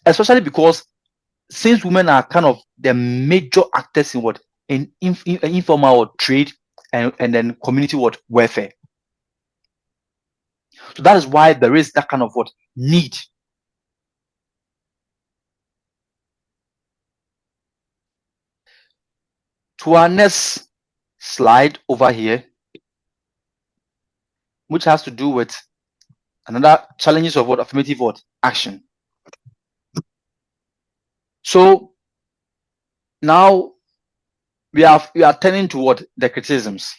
Speaker 1: Especially because since women are kind of the major actors in informal trade and then community what welfare. So that is why there is that kind of what need. To our next slide over here, which has to do with another challenges of what affirmative what action. So now we are turning toward the criticisms.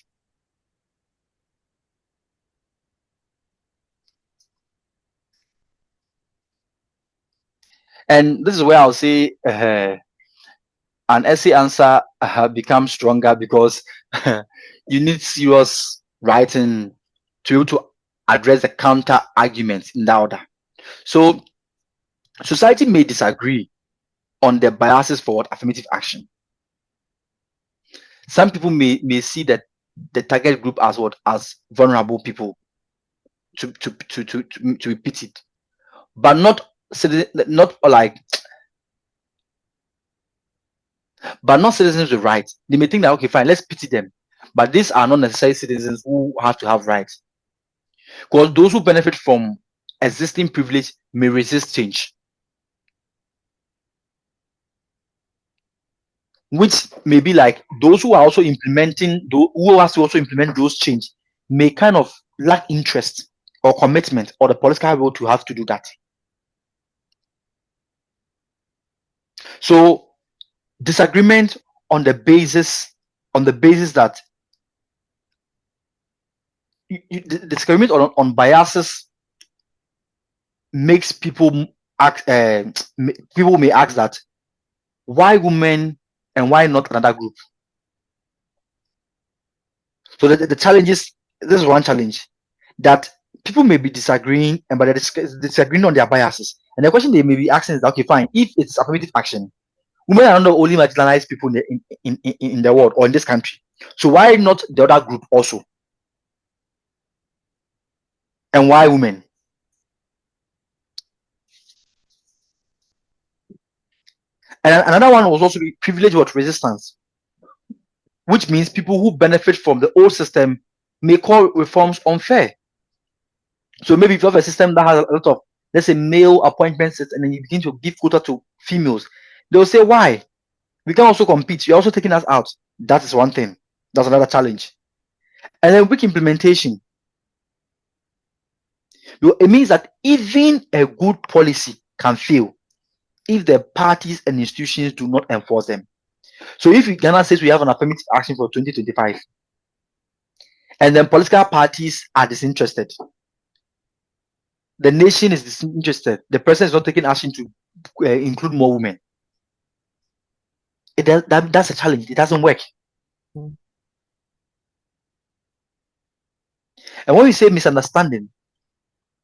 Speaker 1: And this is where I'll say an essay answer becomes stronger because you need serious writing to be able to address the counter arguments in that order. So society may disagree on the biases for what affirmative action. Some people may see that the target group as what as vulnerable people to be pitied, but not like but not citizens with rights. They may think that okay, fine, let's pity them, but these are not necessarily citizens who have to have rights, because those who benefit from existing privilege may resist change, which may be like those who are also implementing, who has to also implement those change, may kind of lack interest or commitment or the political will to have to do that. So disagreement on the basis that disagreement on biases makes people ask people may ask that why women and why not another group. So the challenge is, this is one challenge, that people may be disagreeing and but they're disagreeing on their biases, and the question they may be asking is that, okay fine, if it's affirmative action, women are not the only marginalized people in the world or in this country, so why not the other group also, and why women? And another one was also privilege what resistance, which means people who benefit from the old system may call reforms unfair. So maybe if you have a system that has a lot of, let's say, male appointments, and then you begin to give quota to females, they'll say, why? We can also compete. You're also taking us out. That is one thing. That's another challenge. And then weak implementation. It means that even a good policy can fail if the parties and institutions do not enforce them. So if Ghana says we have an affirmative action for 2025, and then political parties are disinterested, the nation is disinterested, the president is not taking action to include more women, that's a challenge. It doesn't work. And when we say misunderstanding,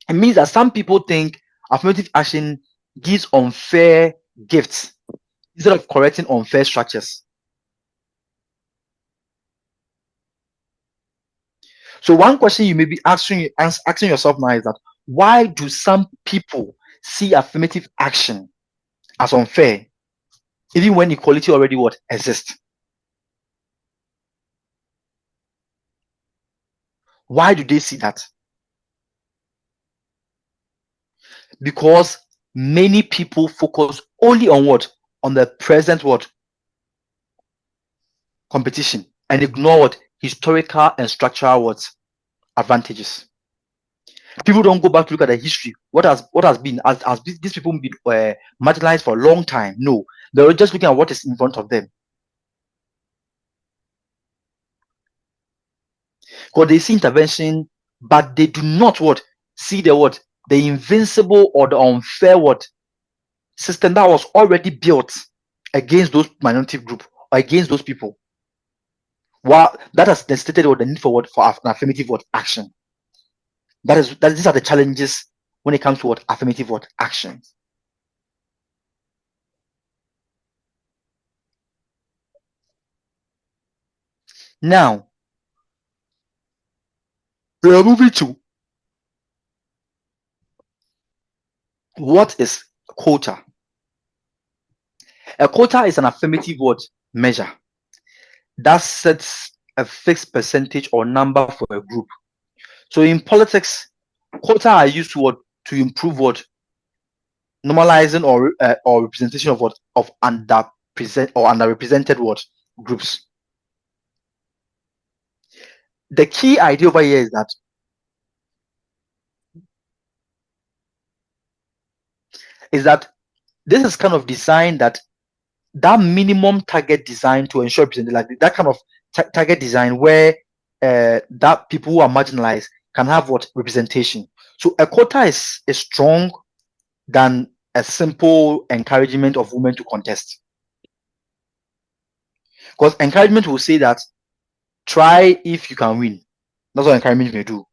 Speaker 1: it means that some people think affirmative action gives unfair gifts instead of correcting unfair structures. So one question you may be asking yourself now is that, why do some people see affirmative action as unfair, even when equality already what exists? Why do they see that? Because many people focus only on what? On the present what? Competition, and ignore what? Historical and structural what? Advantages. People don't go back to look at the history. What has been, as these people been marginalized for a long time? No, they're just looking at what is in front of them. Because they see intervention, but they do not what? See the invincible or the unfair system that was already built against those minority group or against those people. Well, that has necessitated the need for an affirmative action. These are the challenges when it comes to affirmative action. Now, we are moving to what is quota. A quota is an affirmative measure that sets a fixed percentage or number for a group. So in politics, quota are used to improve normalizing or representation of underrepresented groups. The key idea over here is that this is kind of design that minimum target design to ensure representation, like that kind of target design where that people who are marginalized can have representation. So a quota is strong than a simple encouragement of women to contest. Because encouragement will say that try if you can win. That's what encouragement may do.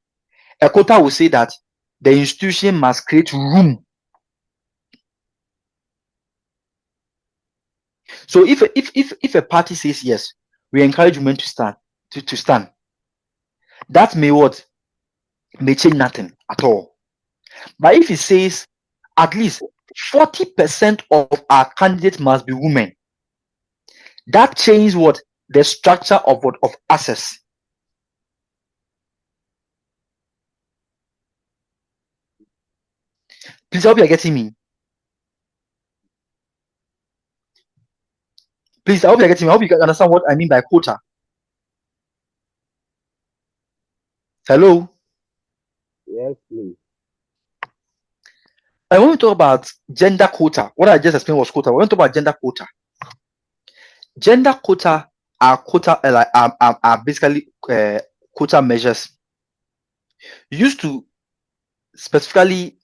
Speaker 1: A quota will say that the institution must create room. So if a party says yes, we encourage women to stand, that may change nothing at all. But if it says at least 40% of our candidates must be women, that changes the structure of access. Please, I hope you are getting me. Please, I hope you are getting me. I hope you can understand what I mean by quota. Hello.
Speaker 3: Yes, please.
Speaker 1: I want to talk about gender quota. What I just explained was quota. We want to talk about gender quota. Gender quota are basically quota measures used to specifically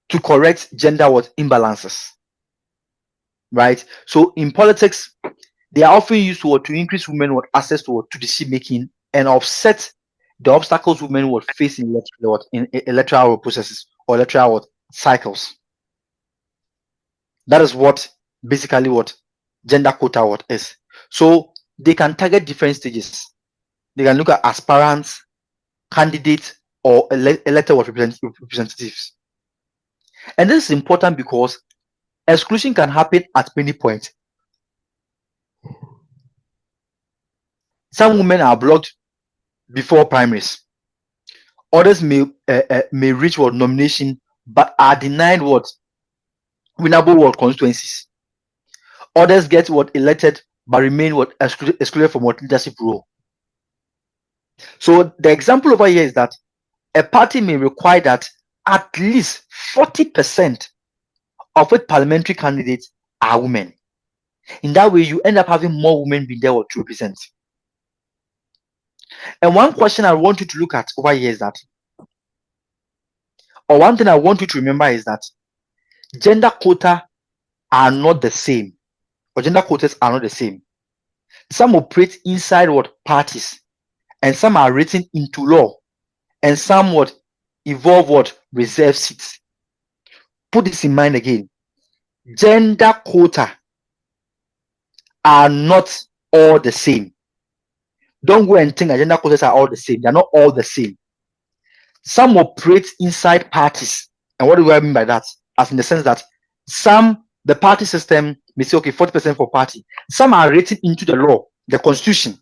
Speaker 1: to correct gender imbalances, right? So in politics, they are often used to increase women access to decision making and offset the obstacles women would face in electoral processes or electoral cycles. That is basically what gender quota is. So they can target different stages. They can look at aspirants, candidates, or elected representatives. And this is important because exclusion can happen at many points. Some women are blocked before primaries. Others may reach nomination but are denied winnable constituencies. Others get elected but remain excluded from leadership role. So the example over here is that a party may require that at least 40% of its parliamentary candidates are women. In that way, you end up having more women being there to represent. And one question I want you to look at over here is that, or one thing I want you to remember is that gender quota are not the same, or gender quotas are not the same. Some operate inside parties, and some are written into law, and some evolve reserve seats. Put this in mind again. Gender quota are not all the same. Don't go and think that gender quotas are all the same. They're not all the same. Some operate inside parties. And what do I mean by that? As in the sense that the party system may say, okay, 40% for party. Some are written into the law, the constitution,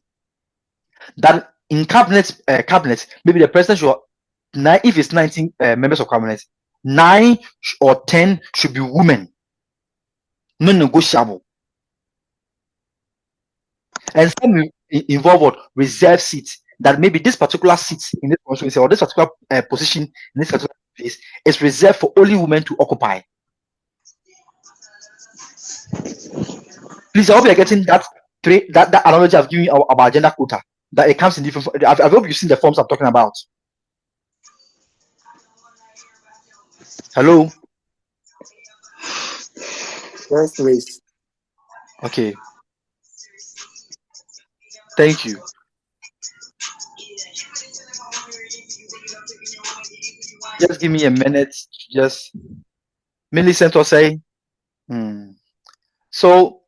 Speaker 1: that in cabinet, maybe the president should, if it's 19 members of cabinet, 9 or 10 should be women. Non-negotiable. And some involve reserve seats, that maybe this particular seat in this constituency or this particular position in this particular place is reserved for only women to occupy. Please, I hope you're getting that analogy I've given you about gender quota, that it comes in different. I hope you've seen the forms I'm talking about. Hello.
Speaker 2: Yes, please.
Speaker 1: Okay. Thank you. Just give me a minute. Just Millicent or say. So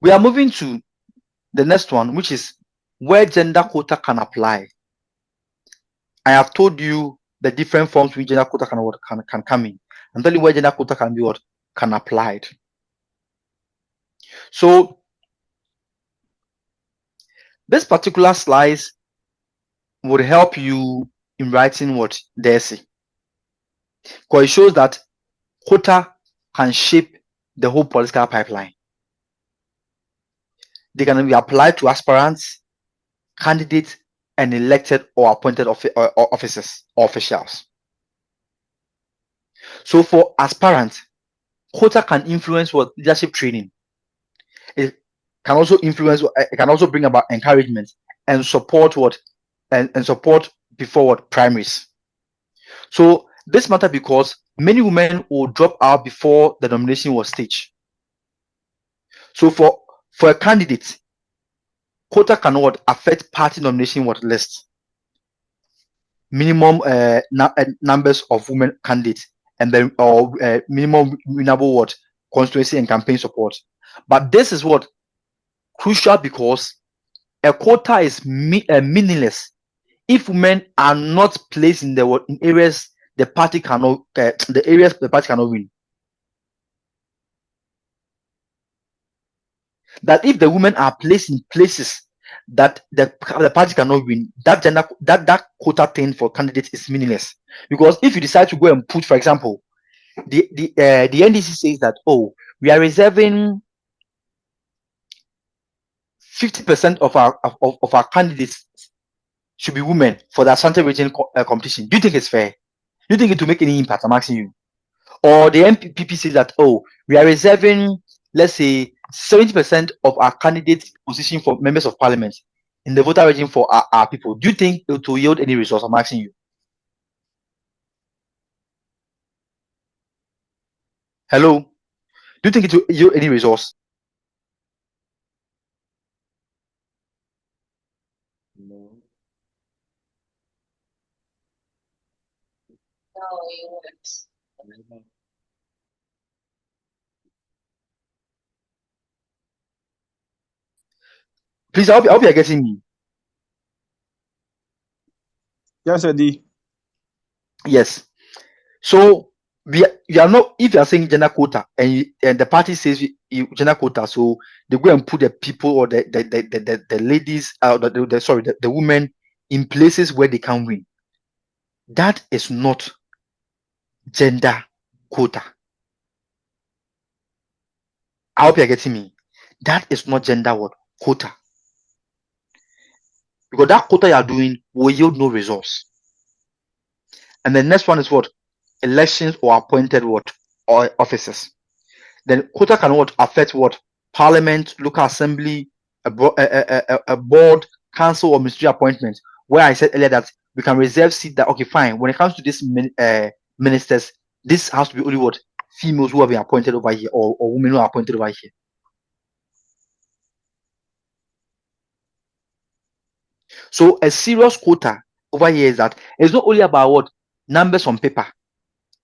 Speaker 1: we are moving to the next one, which is where gender quota can apply. I have told you the different forms which gender quota can come in. I'm telling you where gender quota can be can apply it. So This particular slice would help you in writing what the essay, because it shows that quota can shape the whole political pipeline. They can be applied to aspirants, candidates, and elected or appointed officers or officials. So for aspirants, quota can influence what leadership training. It can also influence. It can also bring about encouragement and support what and support before what primaries. So this matter because many women will drop out before the nomination was staged. So for a candidate, quota can what affect party nomination what list, minimum numbers of women candidates, and then or minimum winnable what constituency and campaign support. But this is what crucial because a quota is meaningless if women are not placed in the in areas the party cannot the areas the party cannot win. That if the women are placed in places that the party cannot win, that gender that quota thing for candidates is meaningless. Because if you decide to go and put, for example, the NDC says that, oh, we are reserving 50% of our candidates should be women for the Asante region competition. Do you think it's fair? Do you think it will make any impact? I'm asking you. Or the MPP says that, oh, we are reserving, let's say, 70% of our candidates position for members of parliament in the voter region for our people. Do you think it will yield any results? I'm asking you. Hello? Do you think it will yield any results?
Speaker 3: No. Never.
Speaker 1: Please, I hope you are getting me.
Speaker 4: Yes, Eddie.
Speaker 1: Yes. So you are not, if you are saying gender quota and the party says gender quota, so they go and put the people or the ladies the women in places where they can win. That is not gender quota. I hope you are getting me. That is not gender what quota. Because that quota you are doing will yield no results. And the next one is what? Elections or appointed what? Or officers. Then quota can what affect what? Parliament, local assembly, a board, council, or ministry appointment. Where I said earlier that we can reserve seat that, okay, fine. When it comes to this ministers, this has to be only what? Females who have been appointed over here or women who are appointed over here. So a serious quota over here is that it's not only about what numbers on paper.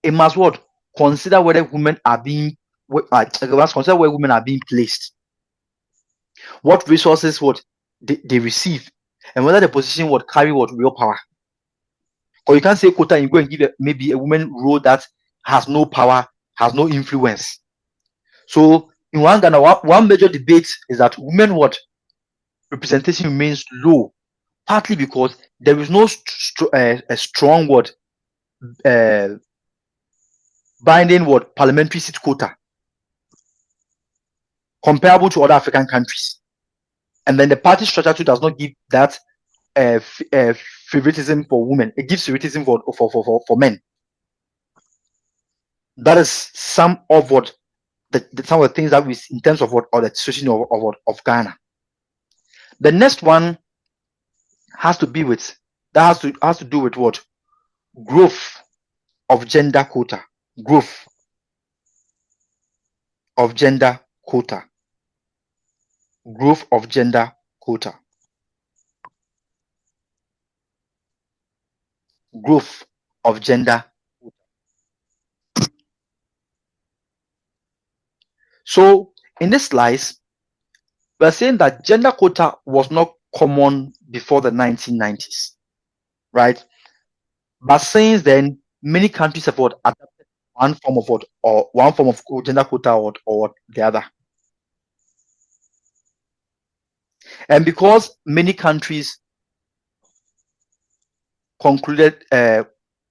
Speaker 1: It must what consider whether women are being must consider where women are being placed, what resources what they receive, and whether the position would carry what real power. Or you can't say quota and go and give maybe a woman role that has no power, has no influence. So in one Ghana, one major debate is that women what representation remains low, partly because there is no a strong word binding what parliamentary seat quota comparable to other African countries, and then the party structure too does not give that favoritism for women. It gives favoritism for men. That is some of what some of the things that we in terms of what or the situation of Ghana. The next one has to be with that has to do with what growth of gender quota, growth of gender quota, growth of gender quota, growth of gender. So in this slice, we're saying that gender quota was not common before the 1990s, right? But since then, many countries have what adopted one form of what or one form of gender quota or the other. And because many countries concluded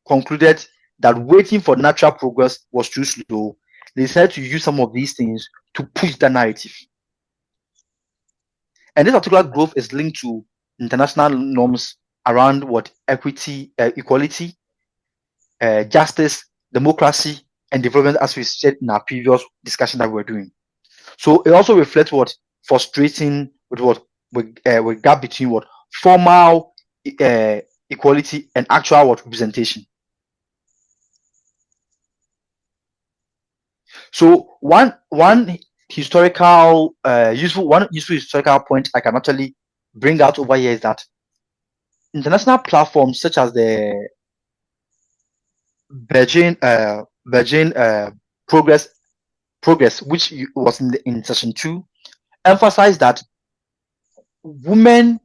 Speaker 1: concluded that waiting for natural progress was too slow, they decided to use some of these things to push the narrative. And this particular growth is linked to international norms around what equity, equality, justice, democracy, and development, as we said in our previous discussion that we were doing. So it also reflects what frustrating with with gap between what formal uh, equality and actual what representation. So one historical useful historical point I can actually bring out over here is that international platforms such as the Beijing progress, which was in session 2, emphasized that women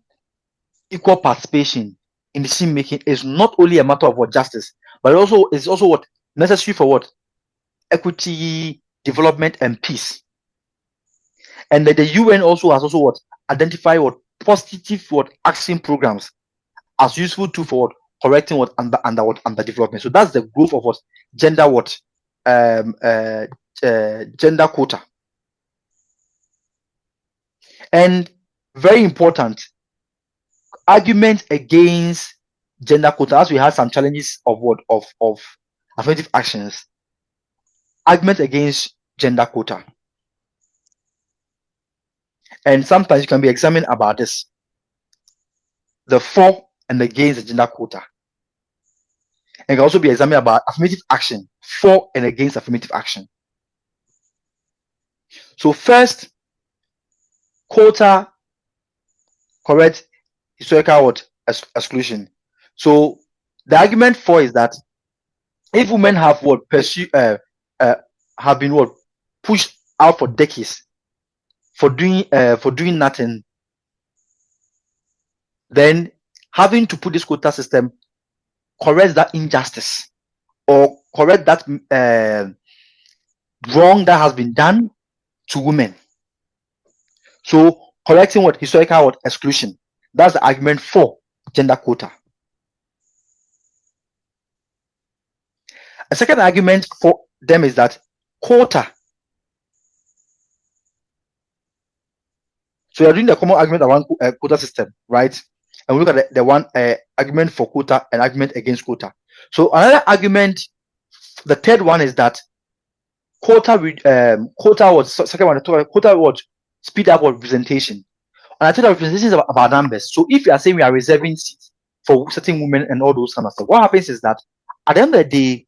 Speaker 1: equal participation in decision making is not only a matter of what justice, but also is also what necessary for what equity, development, and peace. And that the UN also has also what identified what positive what action programs as useful tool for what correcting what under development. So that's the growth of what gender what gender quota. And very important, argument against gender quota, as we had some challenges of what of affirmative actions. Argument against gender quota, and sometimes you can be examined about this: the for and against the gender quota, and can also be examined about affirmative action, for and against affirmative action. So first, quota correct historical what exclusion. So the argument for is that if women have what pursue have been what pushed out for decades for doing nothing, then having to put this quota system corrects that injustice or correct that wrong that has been done to women. So correcting what historical what exclusion. That's the argument for gender quota. A second argument for them is that quota. So you're doing the common argument around quota system, right? And we look at the one argument for quota and argument against quota. So another argument, the third one is that quota was second one. Quota would speed up representation. And I think that representation is about numbers. So if you are saying we are reserving seats for certain women and all those kind of stuff, what happens is that at the end of the day,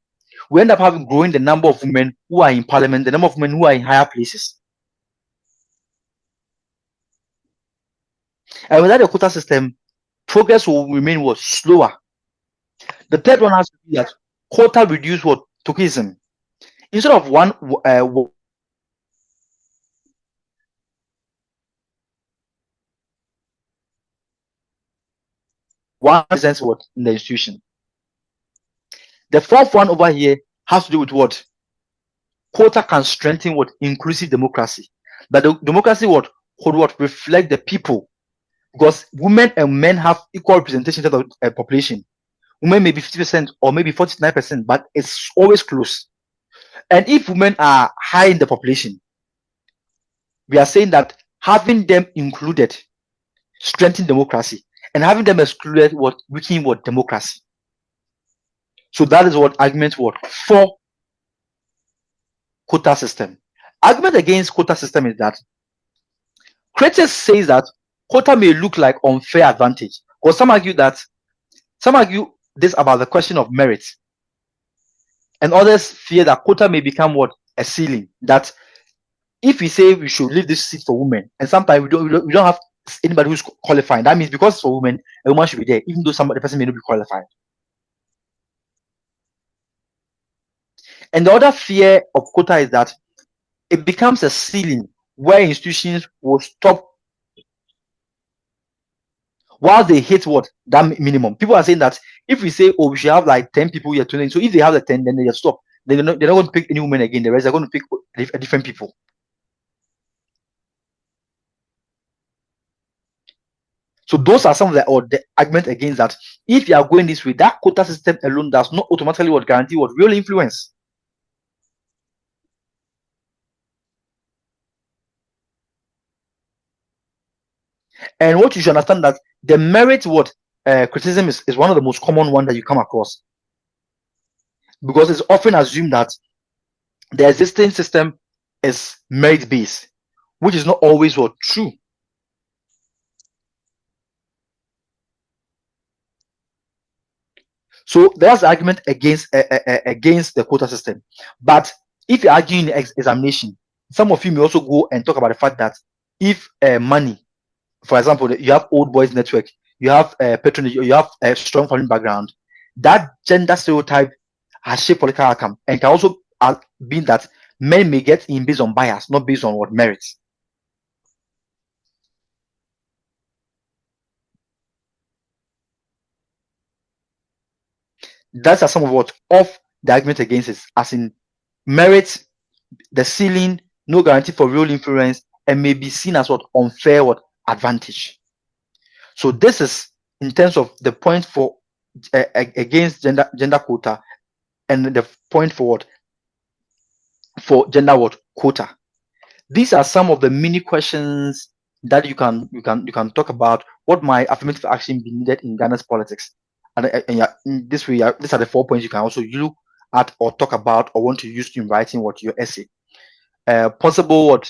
Speaker 1: we end up having growing the number of women who are in parliament, the number of women who are in higher places. And without the quota system, progress will remain what slower. The third one has to be that quota reduce what tokenism. Instead of one represents what in the institution. The fourth one over here has to do with what quota can strengthen what inclusive democracy. But the democracy what could what reflect the people, because women and men have equal representation of the population. Women may be 50% or maybe 49%, but it's always close. And if women are high in the population, we are saying that having them included strengthen democracy, and having them excluded what weaken what democracy. So that is what argument what for quota system. Argument against quota system is that critics say that quota may look like unfair advantage, or some argue this about the question of merit, and others fear that quota may become what a ceiling. That if we say we should leave this seat for women, and sometimes we don't have anybody who's qualifying, that means because it's for women, a woman should be there, even though the person may not be qualified. And the other fear of quota is that it becomes a ceiling where institutions will stop while they hit what that minimum. People are saying that if we say, oh, we should have like 10 people here, 20, so if they have the 10, then they just stop. They're not going to pick any women again. The rest are going to pick different people. So those are some of the argument against that. If you are going this way, that quota system alone does not automatically guarantee real influence. And what you should understand that the merit criticism is one of the most common one that you come across, because it's often assumed that the existing system is merit based, which is not always true. So there's the argument against the quota system. But if you're arguing in examination, some of you may also go and talk about the fact that if money, for example, you have old boys network, you have patronage, you have a strong family background, that gender stereotype has shaped political outcome, and can also be that men may get in based on bias, not based on what merits. That's some of the argument against it, as in merit, the ceiling, no guarantee for real influence, and may be seen as unfair advantage. So this is in terms of the point for against gender quota, and the point for gender quota. These are some of the mini questions that you can talk about. What might affirmative action be needed in Ghana's politics? And in this way, these are the 4 points you can also look at or talk about or want to use in writing your essay. Possible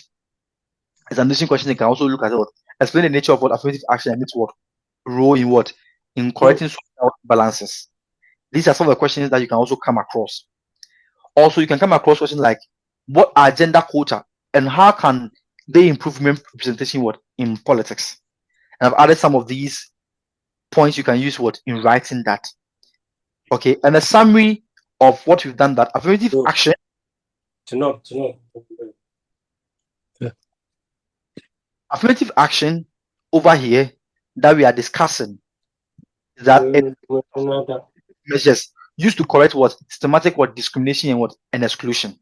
Speaker 1: examination question you can also look at explain the nature of affirmative action and its role in correcting social balances. These are some of the questions that you can also come across. Also, you can come across questions like, what are gender quota and how can they improve women representation in politics? And I've added some of these points you can use in writing that. Okay, and a summary of what we've done, that affirmative action. Affirmative action over here that we are discussing is that measures used to correct systematic discrimination and exclusion.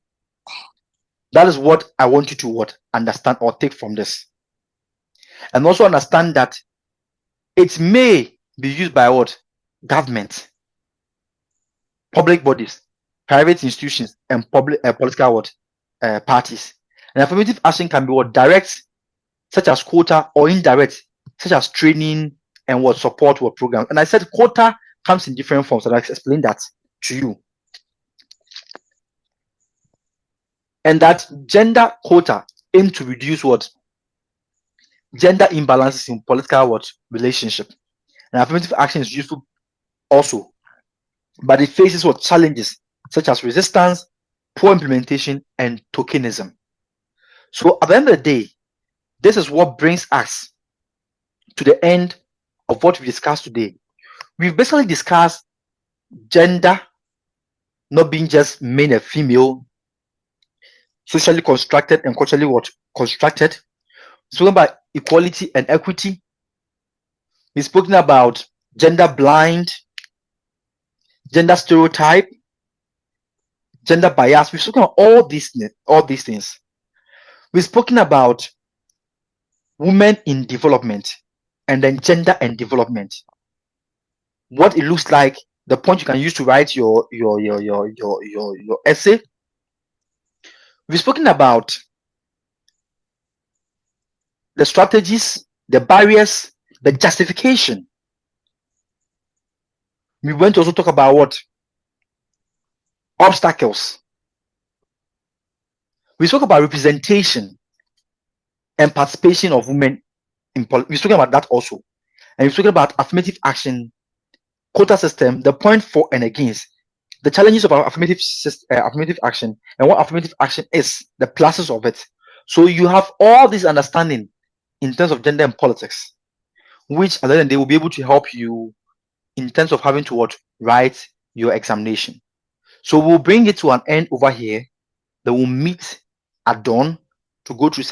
Speaker 1: That is what I want you to understand or take from this. And also understand that it may be used by government, public bodies, private institutions, and public political parties. And affirmative action can be direct, such as quota, or indirect, such as training and support programs. And I said quota comes in different forms, and I explained that to you. And that gender quota aim to reduce gender imbalances in political relationship. And affirmative action is useful also, but it faces challenges such as resistance, poor implementation, and tokenism. So at the end of the day, this is what brings us to the end of what we discussed today. We've basically discussed gender not being just male and female, socially constructed and culturally constructed. We've spoken about equality and equity. We've spoken about gender blind, gender stereotype, gender bias. We've spoken about all these things. We've spoken about women in development, and then gender and development. What it looks like, the point you can use to write your essay. We've spoken about the strategies, the barriers, the justification. We went to also talk about obstacles. We spoke about representation and participation of women in politics. We're talking about that also. And we're talking about affirmative action, quota system, the point for and against, the challenges of our affirmative action, and what affirmative action is, the pluses of it. So you have all this understanding in terms of gender and politics, which at the end they will be able to help you in terms of having to write your examination. So we'll bring it to an end over here. Then we'll meet at dawn to go through